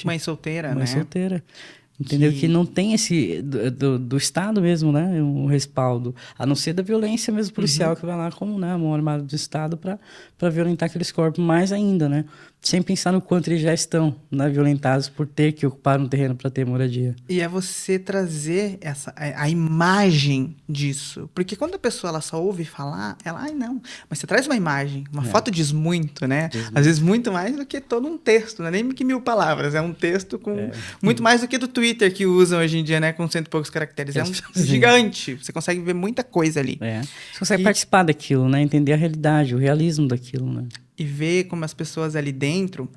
Mãe solteira, Mãe né? solteira. Entendeu? Que não tem esse do Estado mesmo, né? Um respaldo. A não ser da violência mesmo policial que vai lá como, né? A mão armada do Estado para violentar aqueles corpos mais ainda, né? Sem pensar no quanto eles já estão, né, violentados por ter que ocupar um terreno para ter moradia. E é você trazer a imagem disso. Porque quando a pessoa ela só ouve falar, ela, ai não. Mas você traz uma imagem, uma foto diz muito, né? Às vezes muito mais do que todo um texto, não é nem que 1000 palavras, é um texto com muito mais do que do Twitter que usam hoje em dia, né? Com 100 e poucos caracteres. É um gigante. Você consegue ver muita coisa ali. Você consegue participar daquilo, né? Entender a realidade, o realismo daquilo, né? E ver como as pessoas ali dentro,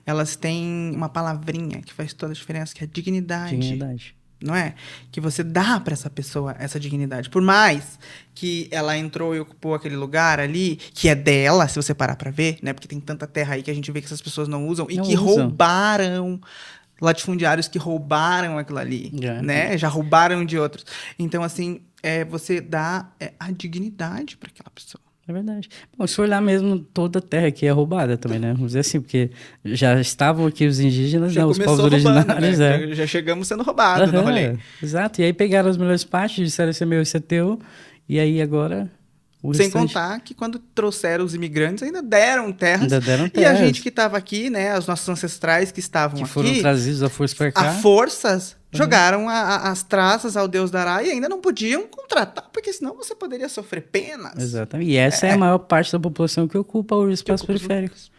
elas têm uma palavrinha que faz toda a diferença, que é dignidade. Dignidade. Não é? Que você dá para essa pessoa essa dignidade. Por mais que ela entrou e ocupou aquele lugar ali, que é dela, se você parar para ver, né? Porque tem tanta terra aí que a gente vê que essas pessoas não usam e que roubaram, latifundiários que roubaram aquilo ali, né? Já roubaram de outros. Então, assim, você dá a dignidade para aquela pessoa. É verdade. Bom, se olhar mesmo, toda a terra aqui é roubada também, né? Vamos dizer assim, porque já estavam aqui os indígenas, né? Os povos originários. Né? Já chegamos sendo roubados no rolê. Exato. E aí pegaram as melhores partes, disseram esse é meu, esse é teu. E aí agora... Sem contar que quando trouxeram os imigrantes, ainda deram terras. E a gente que estava aqui, né? Os nossos ancestrais que estavam aqui... Que foram trazidos à força para cá. A forças... Jogaram as traças ao Deus dará e ainda não podiam contratar, porque senão você poderia sofrer penas. Exatamente. E essa é a maior parte da população que ocupa os espaços periféricos.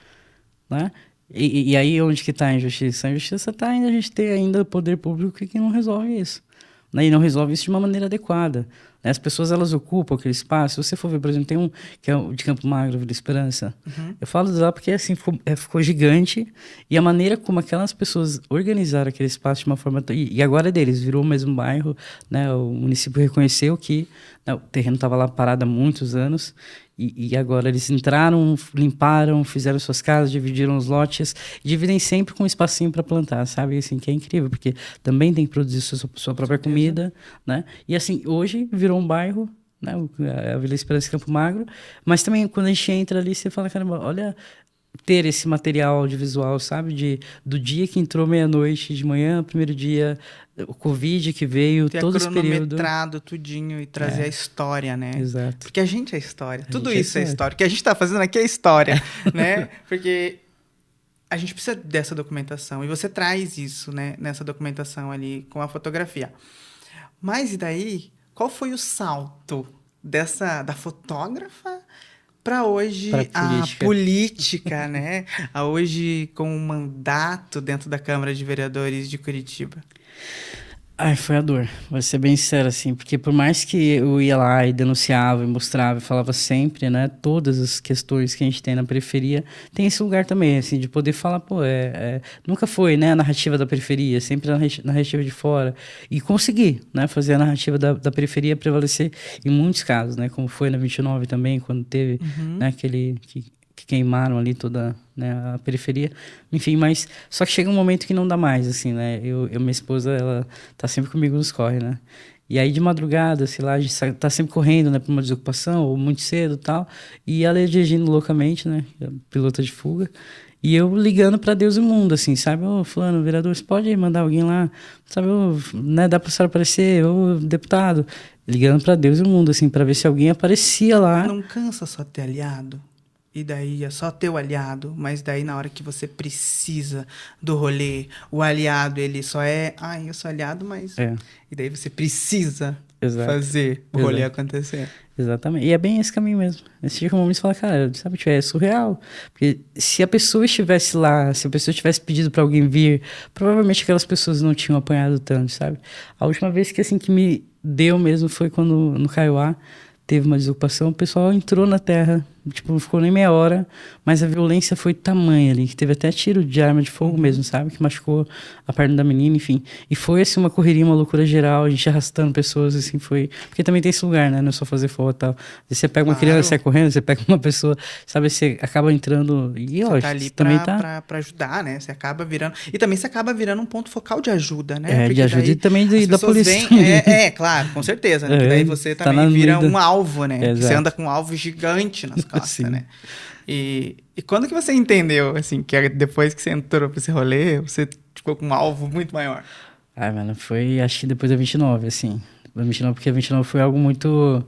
Né? E aí onde que está a injustiça? A injustiça está ainda a gente ter ainda poder público que não resolve isso. Né? E não resolve isso de uma maneira adequada. Né? As pessoas, elas ocupam aquele espaço. Se você for ver, por exemplo, tem um que é o de Campo Magro, Vila Esperança. Eu falo de lá porque assim, ficou gigante. E a maneira como aquelas pessoas organizaram aquele espaço de uma forma... E agora é deles, virou o mesmo bairro. Né? O município reconheceu que o terreno estava lá parado há muitos anos. E agora eles entraram, limparam, fizeram suas casas, dividiram os lotes, dividem sempre com um espacinho para plantar, sabe? Assim, que é incrível, porque também tem que produzir sua própria comida, né? E assim, hoje virou um bairro, né? A Vila Esperança Campo Magro, mas também quando a gente entra ali, você fala, caramba, olha... ter esse material audiovisual, sabe? Do dia que entrou meia-noite de manhã, primeiro dia, o Covid que veio, todo esse período. Cronometrado tudinho e trazer a história, né? Exato. Porque a gente é história. Tudo isso é história. O que a gente tá fazendo aqui é história, né? Porque a gente precisa dessa documentação. E você traz isso, né? Nessa documentação ali com a fotografia. Mas e daí, qual foi o salto da fotógrafa para hoje a política, né? A hoje com um mandato dentro da Câmara de Vereadores de Curitiba? Ai, foi a dor. Vou ser bem sincero, assim, porque por mais que eu ia lá e denunciava, e mostrava, e falava sempre, né, todas as questões que a gente tem na periferia, tem esse lugar também, assim, de poder falar, pô, nunca foi, né, a narrativa da periferia, sempre a narrativa de fora, e conseguir, né, fazer a narrativa da periferia prevalecer em muitos casos, né, como foi na 29 também, quando teve, né, aquele... que queimaram ali toda, né, a periferia, enfim, mas só que chega um momento que não dá mais, assim, né, minha esposa, ela tá sempre comigo nos corre, né, e aí de madrugada, sei lá, a gente tá sempre correndo, né, pra uma desocupação, ou muito cedo e tal, e ela ia dirigindo loucamente, né, pilota de fuga, e eu ligando pra Deus e mundo, assim, sabe, ô, fulano, vereador, você pode mandar alguém lá, sabe, né, dá pra senhora aparecer, ô, deputado, ligando pra Deus e mundo, assim, pra ver se alguém aparecia lá. Não cansa só ter aliado? e daí é só teu aliado, mas daí na hora que você precisa do rolê, o aliado, ele só é, eu sou aliado, mas... É, E daí você precisa exato. fazer o rolê Exato. acontecer. Exatamente. E é bem esse caminho mesmo. Esse tipo de momento você fala, cara, sabe, tipo, é surreal. Porque se a pessoa estivesse lá, se a pessoa tivesse pedido pra alguém vir, provavelmente aquelas pessoas não tinham apanhado tanto, sabe? A última vez que, assim, que me deu mesmo foi quando no Kaiowá teve uma desocupação, o pessoal entrou na terra, tipo, não ficou nem meia hora, mas a violência foi tamanha ali, que teve até tiro de arma de fogo mesmo, sabe? Que machucou a perna da menina, enfim. E foi, assim, uma correria, uma loucura geral, a gente arrastando pessoas, assim, foi... Porque também tem esse lugar, né? Não é só fazer foto e tal. Aí você pega uma criança, sai correndo, você pega uma pessoa, sabe? Você acaba entrando... E, Você ó, tá ali também pra ajudar, né? Você acaba virando... E também você acaba virando um ponto focal de ajuda, né? É, de Porque ajuda daí e também as da pessoas polícia. vêm... claro, com certeza, né? Porque daí você Tá também vira meio um alvo, né? Que você anda Exato. com um alvo gigante nas costas, Sim. né? E quando que você entendeu, assim, que depois que você entrou pra esse rolê, você ficou com um alvo muito maior? Ah, mano, foi acho que depois da 29, assim. Da 29, porque a 29 foi algo muito...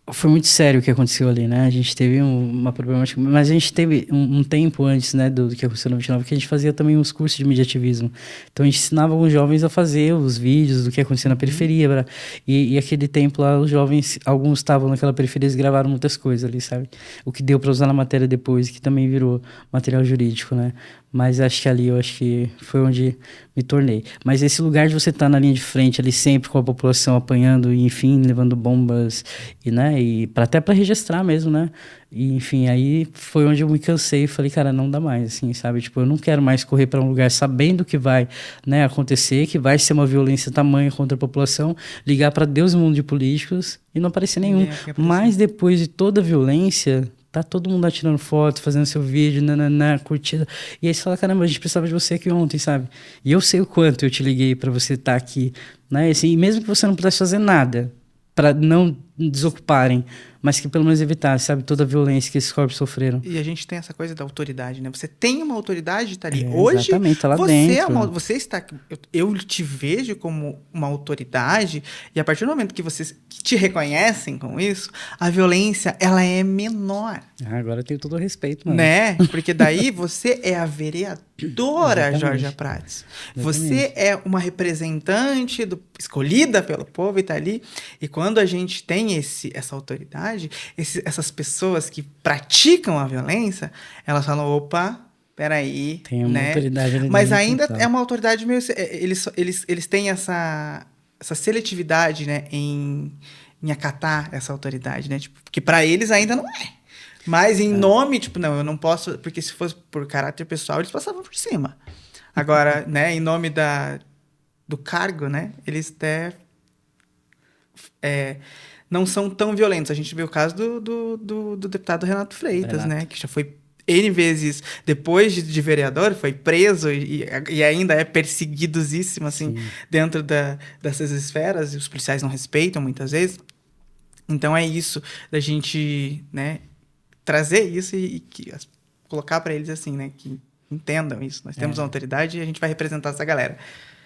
Foi muito sério o que aconteceu ali, né? A gente teve uma problemática, mas a gente teve um tempo antes, né, do que aconteceu no 29, que a gente fazia também uns cursos de mediativismo. Então a gente ensinava alguns jovens a fazer os vídeos do que acontecia na periferia. E aquele tempo lá, os jovens, alguns estavam naquela periferia, eles gravaram muitas coisas ali, sabe? O que deu para usar na matéria depois, que também virou material jurídico, né? Mas acho que ali, eu acho que foi onde me tornei. Mas esse lugar de você estar na linha de frente ali sempre com a população apanhando e enfim, levando bombas e, né, e até para registrar mesmo, né? E enfim, aí foi onde eu me cansei e falei, cara, não dá mais, assim, sabe? Tipo, eu não quero mais correr para um lugar sabendo que vai, né, acontecer, que vai ser uma violência tamanha contra a população, ligar para Deus e mundo de políticos e não aparecer nenhum. Mas depois de toda a violência, tá todo mundo atirando foto, fazendo seu vídeo, curtida. E aí você fala, caramba, a gente precisava de você aqui ontem, sabe? E eu sei o quanto eu te liguei para você estar aqui, né? Assim, e mesmo que você não pudesse fazer nada para não desocuparem, mas que pelo menos evitasse, sabe, toda a violência que esses corpos sofreram. E a gente tem essa coisa da autoridade, né? Você tem uma autoridade, tá ali. Hoje, exatamente, tá lá você dentro. você está... Eu te vejo como uma autoridade, e a partir do momento que vocês te reconhecem com isso, a violência, ela é menor. Agora eu tenho todo o respeito, mano. Né? Porque daí você é a vereadora Georgia Prates. Você é uma representante escolhida pelo povo e tá ali. E quando a gente tem essa autoridade, essas pessoas que praticam a violência, elas falam, opa, peraí, Tem uma né? autoridade ali Mas dentro, ainda então. é uma autoridade meio... Eles têm essa seletividade, né? Em acatar essa autoridade, né? Tipo, porque para eles ainda não é. Mas em nome, tipo, não, eu não posso... Porque se fosse por caráter pessoal, eles passavam por cima. Agora, né, em nome do cargo, né, eles até não são tão violentos. A gente vê o caso do deputado Renato Freitas, né, que já foi N vezes, depois de vereador, foi preso e ainda é perseguidosíssimo, assim, dentro dessas esferas, e os policiais não respeitam muitas vezes. Então é isso, da gente, né, trazer isso e colocar para eles assim, né, que entendam isso. Nós temos uma autoridade e a gente vai representar essa galera.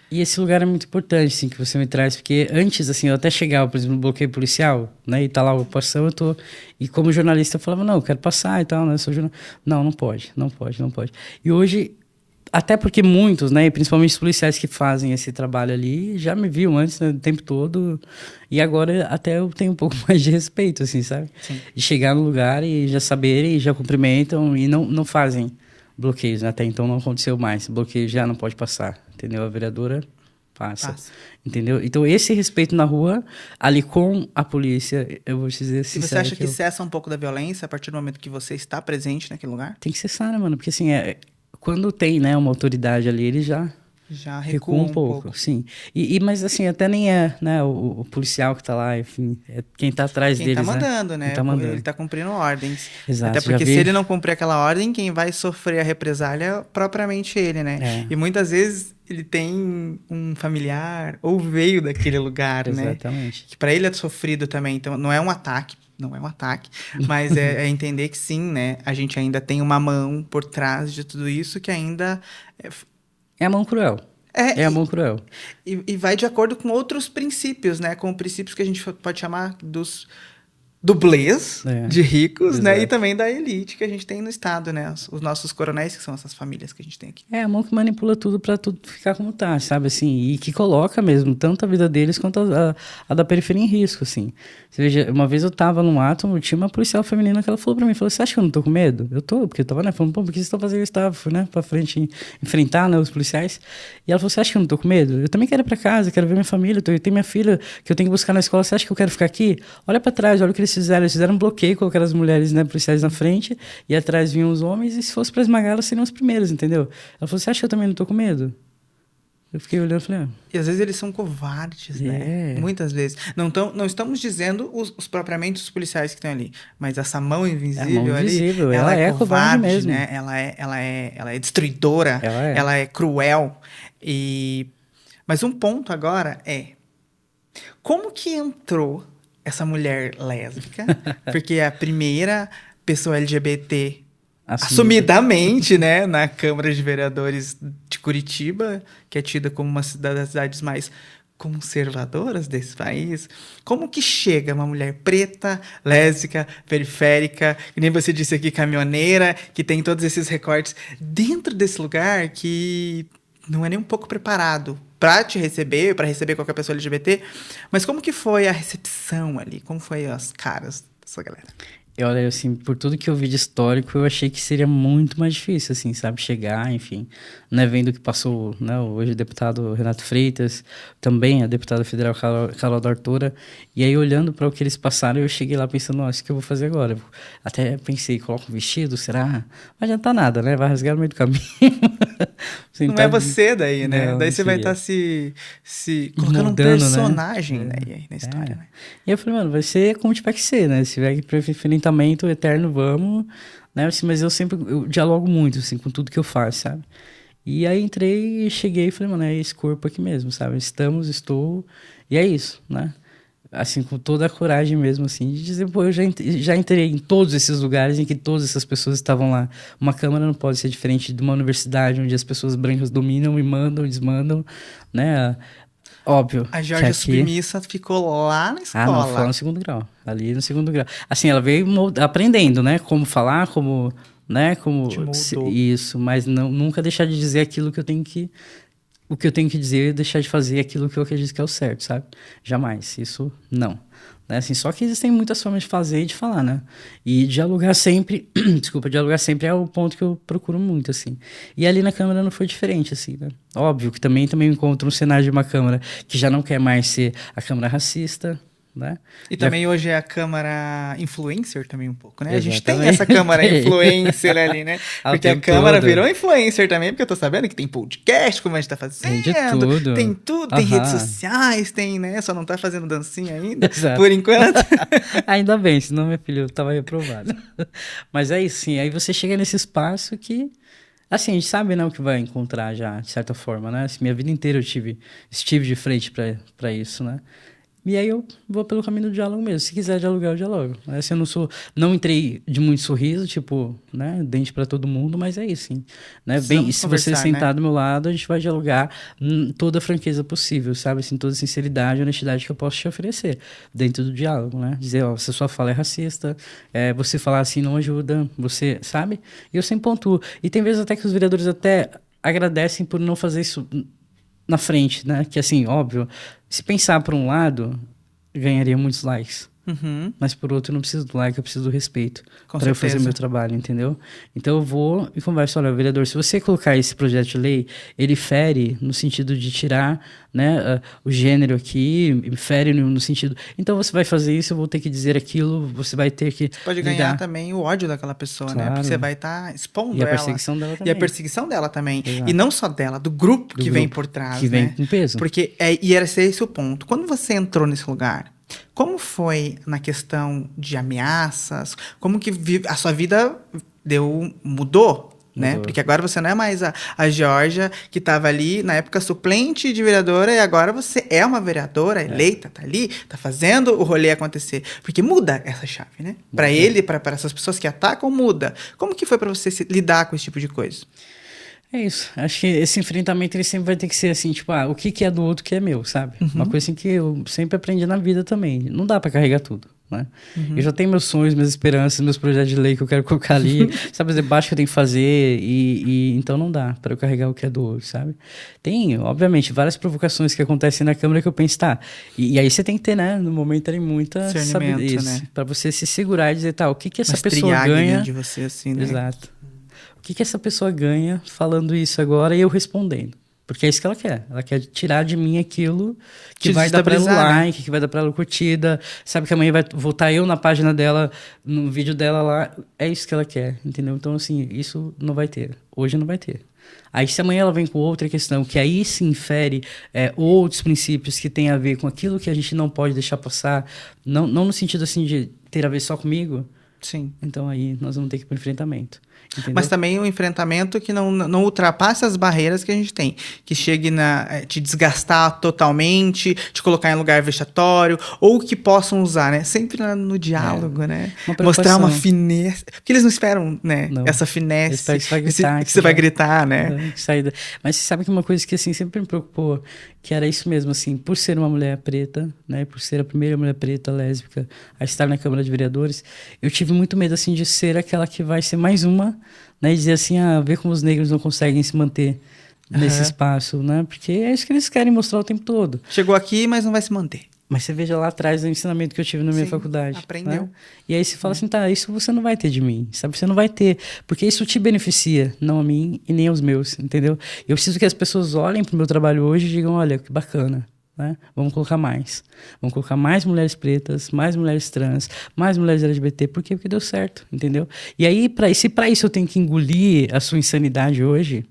E esse lugar é muito importante, assim, que você me traz, porque antes, assim, eu até chegava, por exemplo, no bloqueio policial, né, e tá lá a ocupação, e como jornalista eu falava, não, eu quero passar e tal, né, eu sou jornalista. Não pode. E hoje, até porque muitos, né, principalmente os policiais que fazem esse trabalho ali, já me viam antes, né, o tempo todo, e agora até eu tenho um pouco mais de respeito, assim, sabe? Sim. De chegar no lugar e já saberem, já cumprimentam e não fazem bloqueios, né? Até então não aconteceu mais, bloqueio já não pode passar, entendeu? A vereadora passa. Entendeu? Então esse respeito na rua, ali com a polícia, eu vou te dizer assim... E você acha que cessa um pouco da violência a partir do momento que você está presente naquele lugar? Tem que cessar, né, mano? Porque assim, quando tem, né, uma autoridade ali, ele já recua um pouco. Sim. Mas assim, até nem é, né, o policial que tá lá, enfim, é quem tá atrás deles, tá mandando, né? Ele tá cumprindo ordens. Exato. Até porque se ele não cumprir aquela ordem, quem vai sofrer a represália é propriamente ele, né? E muitas vezes ele tem um familiar ou veio daquele lugar, né? Exatamente. Que para ele é sofrido também. Então, não é um ataque, mas é entender que sim, né? A gente ainda tem uma mão por trás de tudo isso que ainda... É a mão cruel. É a mão cruel. E vai de acordo com outros princípios, né? Com princípios que a gente pode chamar dublês de ricos, exato. né? E também da elite que a gente tem no estado, né? Os nossos coronéis, que são essas famílias que a gente tem aqui. É a mão que manipula tudo pra tudo ficar como tá, sabe, assim, e que coloca mesmo tanto a vida deles quanto a da periferia em risco, assim. Você veja, uma vez eu tava num ato, tinha uma policial feminina que ela falou pra mim, falou, você acha que eu não tô com medo? Eu tô, porque eu tava, né, falando, pô, por que vocês estão fazendo isso? Fui, né, pra frente enfrentar, né, os policiais, e ela falou, você acha que eu não tô com medo? Eu também quero ir pra casa, quero ver minha família, eu tenho minha filha que eu tenho que buscar na escola, você acha que eu quero ficar aqui? Olha pra trás, olha o que eles fizeram um bloqueio, colocaram as mulheres, né, policiais na frente, e atrás vinham os homens, e se fosse pra esmagar, elas seriam os primeiros, entendeu? Ela falou, você acha que eu também não tô com medo? Eu fiquei olhando e falei, E às vezes eles são covardes, né? Muitas vezes. Não estamos dizendo os propriamente os policiais que estão ali, mas essa mão invisível, ali, ela é covarde mesmo, né? Ela é destruidora, ela é cruel. Mas um ponto agora é, como que entrou essa mulher lésbica? Porque é a primeira pessoa LGBT assumidamente, né, na Câmara de Vereadores de Curitiba, que é tida como uma das cidades mais conservadoras desse país. Como que chega uma mulher preta, lésbica, periférica, que nem você disse aqui, caminhoneira, que tem todos esses recortes, dentro desse lugar que não é nem um pouco preparado para te receber, para receber qualquer pessoa LGBT, mas como que foi a recepção ali? Como foi as caras dessa galera? E olha, assim, por tudo que eu vi de histórico, eu achei que seria muito mais difícil, assim, sabe? Chegar, enfim, né? Vendo o que passou, né? Hoje o deputado Renato Freitas, também a deputada federal Carol D'Artora. E aí, olhando para o que eles passaram, eu cheguei lá pensando, nossa, o que eu vou fazer agora? Até pensei, coloco um vestido, será? Não vai adiantar nada, né? Vai rasgar no meio do caminho. Não é você daí, né? Daí você vai estar se colocando moldando, um personagem, né? Daí na história, né? E eu falei, mano, vai ser como tiver que ser, né? Se tiver que enfrentamento eterno, vamos, né? Assim, mas eu dialogo muito, assim, com tudo que eu faço, sabe? E aí entrei, cheguei e falei, mano, é esse corpo aqui mesmo, sabe? Estou, e é isso, né? Assim, com toda a coragem mesmo, assim, de dizer, pô, eu já entrei em todos esses lugares em que todas essas pessoas estavam lá. Uma câmara não pode ser diferente de uma universidade onde as pessoas brancas dominam e mandam, desmandam, né? Óbvio. A Georgia submissa ficou lá na escola. Não, foi no segundo grau. Ali no segundo grau. Assim, ela veio aprendendo, né? Como falar, como... né? Como isso, mas nunca deixar de dizer aquilo que eu tenho que... O que eu tenho que dizer é deixar de fazer aquilo que eu acredito que é o certo, sabe? Jamais. Isso, não. Né? Assim, só que existem muitas formas de fazer e de falar, né? E dialogar sempre... Desculpa, dialogar sempre é o ponto que eu procuro muito, assim. E ali na Câmara não foi diferente, assim, né? Óbvio que também encontro um cenário de uma Câmara que já não quer mais ser a Câmara racista, né? E também hoje é a Câmara Influencer também um pouco, né? Exatamente. A gente tem essa Câmara Influencer ali, né? Porque a Câmara virou Influencer também, porque eu tô sabendo que tem podcast, como a gente tá fazendo. Tem tudo, tem redes sociais, tem, né? Só não tá fazendo dancinha ainda, por enquanto. Ainda bem, senão meu filho tava reprovado. Mas é isso, sim. Aí você chega nesse espaço que... Assim, a gente sabe, né, o que vai encontrar já, de certa forma, né? Assim, minha vida inteira eu estive de frente pra isso, né? E aí eu vou pelo caminho do diálogo mesmo. Se quiser dialogar, eu dialogo. Assim, eu não entrei de muito sorriso, tipo, né, dente pra todo mundo, mas é isso, sim. Né? Bem, e se você sentar do meu lado, a gente vai dialogar toda a franqueza possível, sabe? Assim, toda a sinceridade e honestidade que eu posso te oferecer dentro do diálogo, né? Dizer, ó, se a sua fala é racista, você falar assim não ajuda, você, sabe? E eu sempre pontuo. E tem vezes até que os vereadores até agradecem por não fazer isso na frente, né? Que assim, óbvio, se pensar por um lado, ganharia muitos likes. Uhum. Mas por outro, eu não preciso do like, eu preciso do respeito para eu fazer o meu trabalho, entendeu? Então eu vou e converso, olha, vereador, se você colocar esse projeto de lei, ele fere no sentido de tirar, né, o gênero aqui, fere no sentido... Então você vai fazer isso, eu vou ter que dizer aquilo, você vai ter que... Você pode ganhar também o ódio daquela pessoa, claro, né? Porque você vai estar expondo ela. E a perseguição dela também. E a perseguição dela também. Exato. E não só dela, do grupo que vem por trás, que vem com peso. Porque, e era esse o ponto. Quando você entrou nesse lugar... Como foi na questão de ameaças? Como que a sua vida mudou, né? Porque agora você não é mais a Georgia que estava ali na época suplente de vereadora e agora você é uma vereadora eleita, tá ali, tá fazendo o rolê acontecer. Porque muda essa chave, né? Para ele, para essas pessoas que atacam, muda. Como que foi para você lidar com esse tipo de coisa? É isso. Acho que esse enfrentamento ele sempre vai ter que ser assim, tipo, o que é do outro que é meu, sabe? Uhum. Uma coisa assim que eu sempre aprendi na vida também. Não dá pra carregar tudo. né? Eu já tenho meus sonhos, minhas esperanças, meus projetos de lei que eu quero colocar ali, sabe, os debates que eu tenho que fazer, e então não dá para eu carregar o que é do outro, sabe? Tem, obviamente, várias provocações que acontecem na Câmara que eu penso, tá, e aí você tem que ter, né, no momento ali, muita sabedoria, né? para você se segurar e dizer, tá, o que essa Mas pessoa ganha... dentro de você, assim, né? Exato. O que essa pessoa ganha falando isso agora e eu respondendo? Porque é isso que ela quer. Ela quer tirar de mim aquilo que vai dar pra ela like, né? Que vai dar pra ela curtida. Sabe que amanhã vai voltar eu na página dela, no vídeo dela lá. É isso que ela quer, entendeu? Então, assim, isso não vai ter. Hoje não vai ter. Aí, se amanhã ela vem com outra questão, que aí se infere outros princípios que tem a ver com aquilo que a gente não pode deixar passar, não no sentido, assim, de ter a ver só comigo. Sim. Então, aí nós vamos ter que ir pro enfrentamento. Entendeu? Mas também um enfrentamento que não ultrapasse as barreiras que a gente tem. Que chegue te desgastar totalmente, te colocar em lugar vexatório, ou que possam usar, né? Sempre no diálogo, né? Mostrar uma finesse. Porque eles não esperam, né? Não. Essa finesse. Eles esperam que você vai gritar. Que você vai gritar, né? Mas você sabe que uma coisa que, assim, sempre me preocupou, que era isso mesmo, assim, por ser uma mulher preta, né? Por ser a primeira mulher preta lésbica a estar na Câmara de Vereadores, eu tive muito medo, assim, de ser aquela que vai ser mais uma, né, e dizer assim, ver como os negros não conseguem se manter nesse espaço, né? Porque é isso que eles querem mostrar o tempo todo. Chegou aqui, mas não vai se manter. Mas você veja lá atrás o ensinamento que eu tive na minha faculdade. Aprendeu. Né? E aí você fala assim, tá, isso você não vai ter de mim, sabe? Você não vai ter, porque isso te beneficia, não a mim e nem aos meus, entendeu? Eu preciso que as pessoas olhem pro meu trabalho hoje e digam, olha, que bacana. Né? Vamos colocar mais. Vamos colocar mais mulheres pretas, mais mulheres trans, mais mulheres LGBT. Por quê? Porque deu certo, entendeu? E aí, se pra isso eu tenho que engolir a sua insanidade hoje,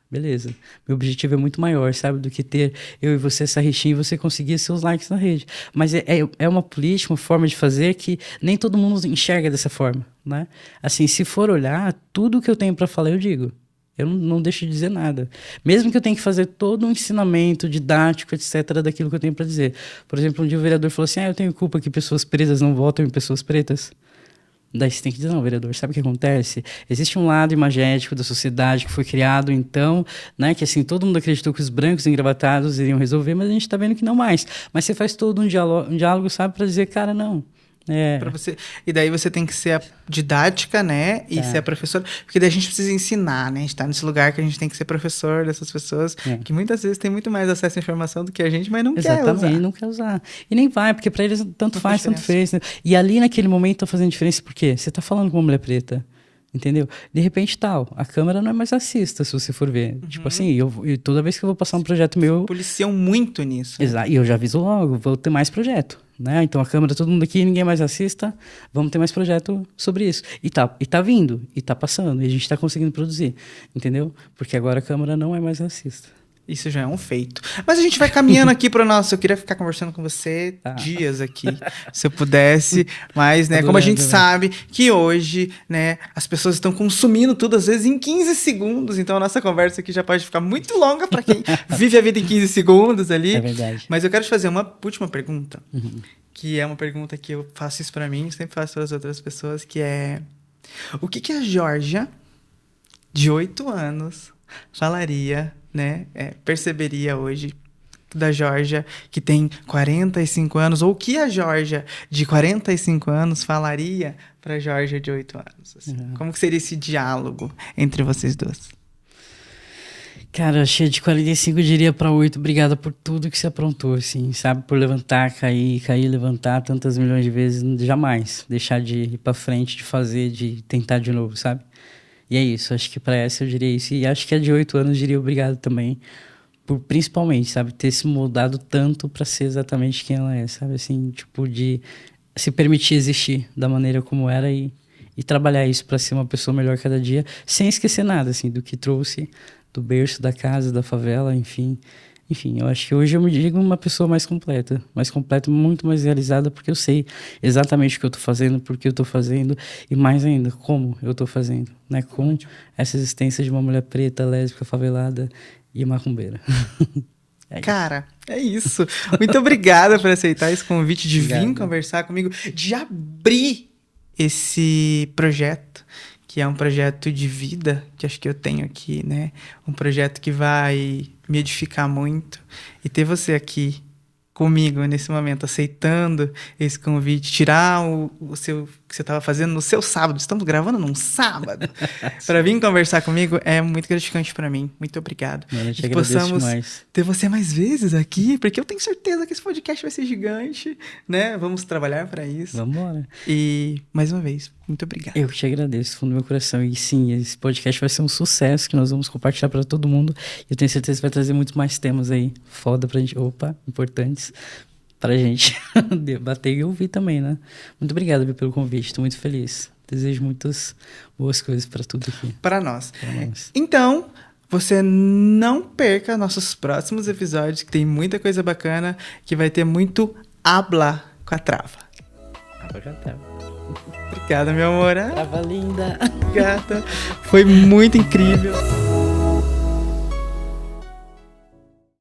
beleza. Meu objetivo é muito maior, sabe? Do que ter eu e você essa rixinha e você conseguir seus likes na rede. Mas é uma política, uma forma de fazer que nem todo mundo enxerga dessa forma, né? Assim, se for olhar, tudo que eu tenho para falar, eu digo. Eu não deixo de dizer nada. Mesmo que eu tenha que fazer todo um ensinamento didático, etc., daquilo que eu tenho para dizer. Por exemplo, um dia o vereador falou assim, eu tenho culpa que pessoas pretas não votam em pessoas pretas. Daí você tem que dizer, não, vereador, sabe o que acontece? Existe um lado imagético da sociedade que foi criado, então, né, que assim, todo mundo acreditou que os brancos engravatados iriam resolver, mas a gente está vendo que não mais. Mas você faz todo um diálogo, sabe, para dizer, cara, não. Pra você. E daí você tem que ser a didática, né? E ser a professora. Porque daí a gente precisa ensinar, né? A gente tá nesse lugar que a gente tem que ser professor dessas pessoas que muitas vezes tem muito mais acesso à informação do que a gente, mas não quer usar. Exatamente, não quer usar. E nem vai, porque pra eles tanto faz, tanto fez. Né? E ali naquele momento tá fazendo diferença por quê? Você tá falando com uma mulher preta. Entendeu? De repente, a Câmara não é mais racista, se você for ver. Tipo assim, toda vez que eu vou passar um projeto meu... Policiam muito nisso. Exato, e eu já aviso logo, vou ter mais projeto. Né? Então a Câmara, todo mundo aqui, ninguém mais racista, vamos ter mais projeto sobre isso. E tá vindo, e tá passando, e a gente tá conseguindo produzir. Entendeu? Porque agora a Câmara não é mais racista. Isso já é um feito. Mas a gente vai caminhando aqui para o nosso... Eu queria ficar conversando com você dias aqui, se eu pudesse. Mas, né, como a gente sabe que hoje, né, as pessoas estão consumindo tudo, às vezes, em 15 segundos. Então, a nossa conversa aqui já pode ficar muito longa para quem vive a vida em 15 segundos ali. É verdade. Mas eu quero te fazer uma última pergunta, que é uma pergunta que eu faço isso para mim, sempre faço para as outras pessoas, que é... O que a Georgia, de 8 anos, falaria... né, perceberia hoje da Georgia que tem 45 anos, ou que a Georgia de 45 anos falaria para a Georgia de 8 anos? Assim. Como que seria esse diálogo entre vocês duas? Cara, cheia de 45, eu diria para 8, obrigada por tudo que você aprontou, assim, sabe? Por levantar, cair, levantar tantas milhões de vezes, jamais deixar de ir para frente, de fazer, de tentar de novo, sabe? E é isso, acho que para essa eu diria isso. E acho que a de 8 anos eu diria obrigado também, por principalmente, sabe, ter se moldado tanto para ser exatamente quem ela é, sabe? Assim, tipo, de se permitir existir da maneira como era e trabalhar isso para ser uma pessoa melhor cada dia, sem esquecer nada, assim, do que trouxe do berço, da casa, da favela, enfim. Enfim, eu acho que hoje eu me digo uma pessoa mais completa, muito mais realizada, porque eu sei exatamente o que eu tô fazendo, por que eu tô fazendo, e mais ainda, como eu tô fazendo, né? Com essa existência de uma mulher preta, lésbica, favelada e macumbeira. Cara, é isso. Muito obrigada por aceitar esse convite de vir conversar comigo, de abrir esse projeto, que é um projeto de vida, que acho que eu tenho aqui, né? Um projeto que vai me edificar muito. E ter você aqui comigo nesse momento, aceitando esse convite, tirar o seu que você estava fazendo no seu sábado. Estamos gravando num sábado. Para vir conversar comigo é muito gratificante para mim. Muito obrigado. Mano, eu te que agradeço possamos demais. ter você mais vezes aqui, porque eu tenho certeza que esse podcast vai ser gigante, né? Vamos trabalhar para isso. Vamos embora. E mais uma vez, muito obrigado. Eu te agradeço, do fundo do meu coração. E sim, esse podcast vai ser um sucesso que nós vamos compartilhar para todo mundo. Eu tenho certeza que vai trazer muito mais temas aí, foda pra gente. Opa, importantes pra gente debater e ouvir também, né? Muito obrigado, Bia, pelo convite. Estou muito feliz. Desejo muitas boas coisas para tudo aqui. Para nós. Pra nós. Então, você não perca nossos próximos episódios, que tem muita coisa bacana, que vai ter muito habla com a trava. Obrigada, meu amor. Trava linda. Obrigada. Foi muito incrível.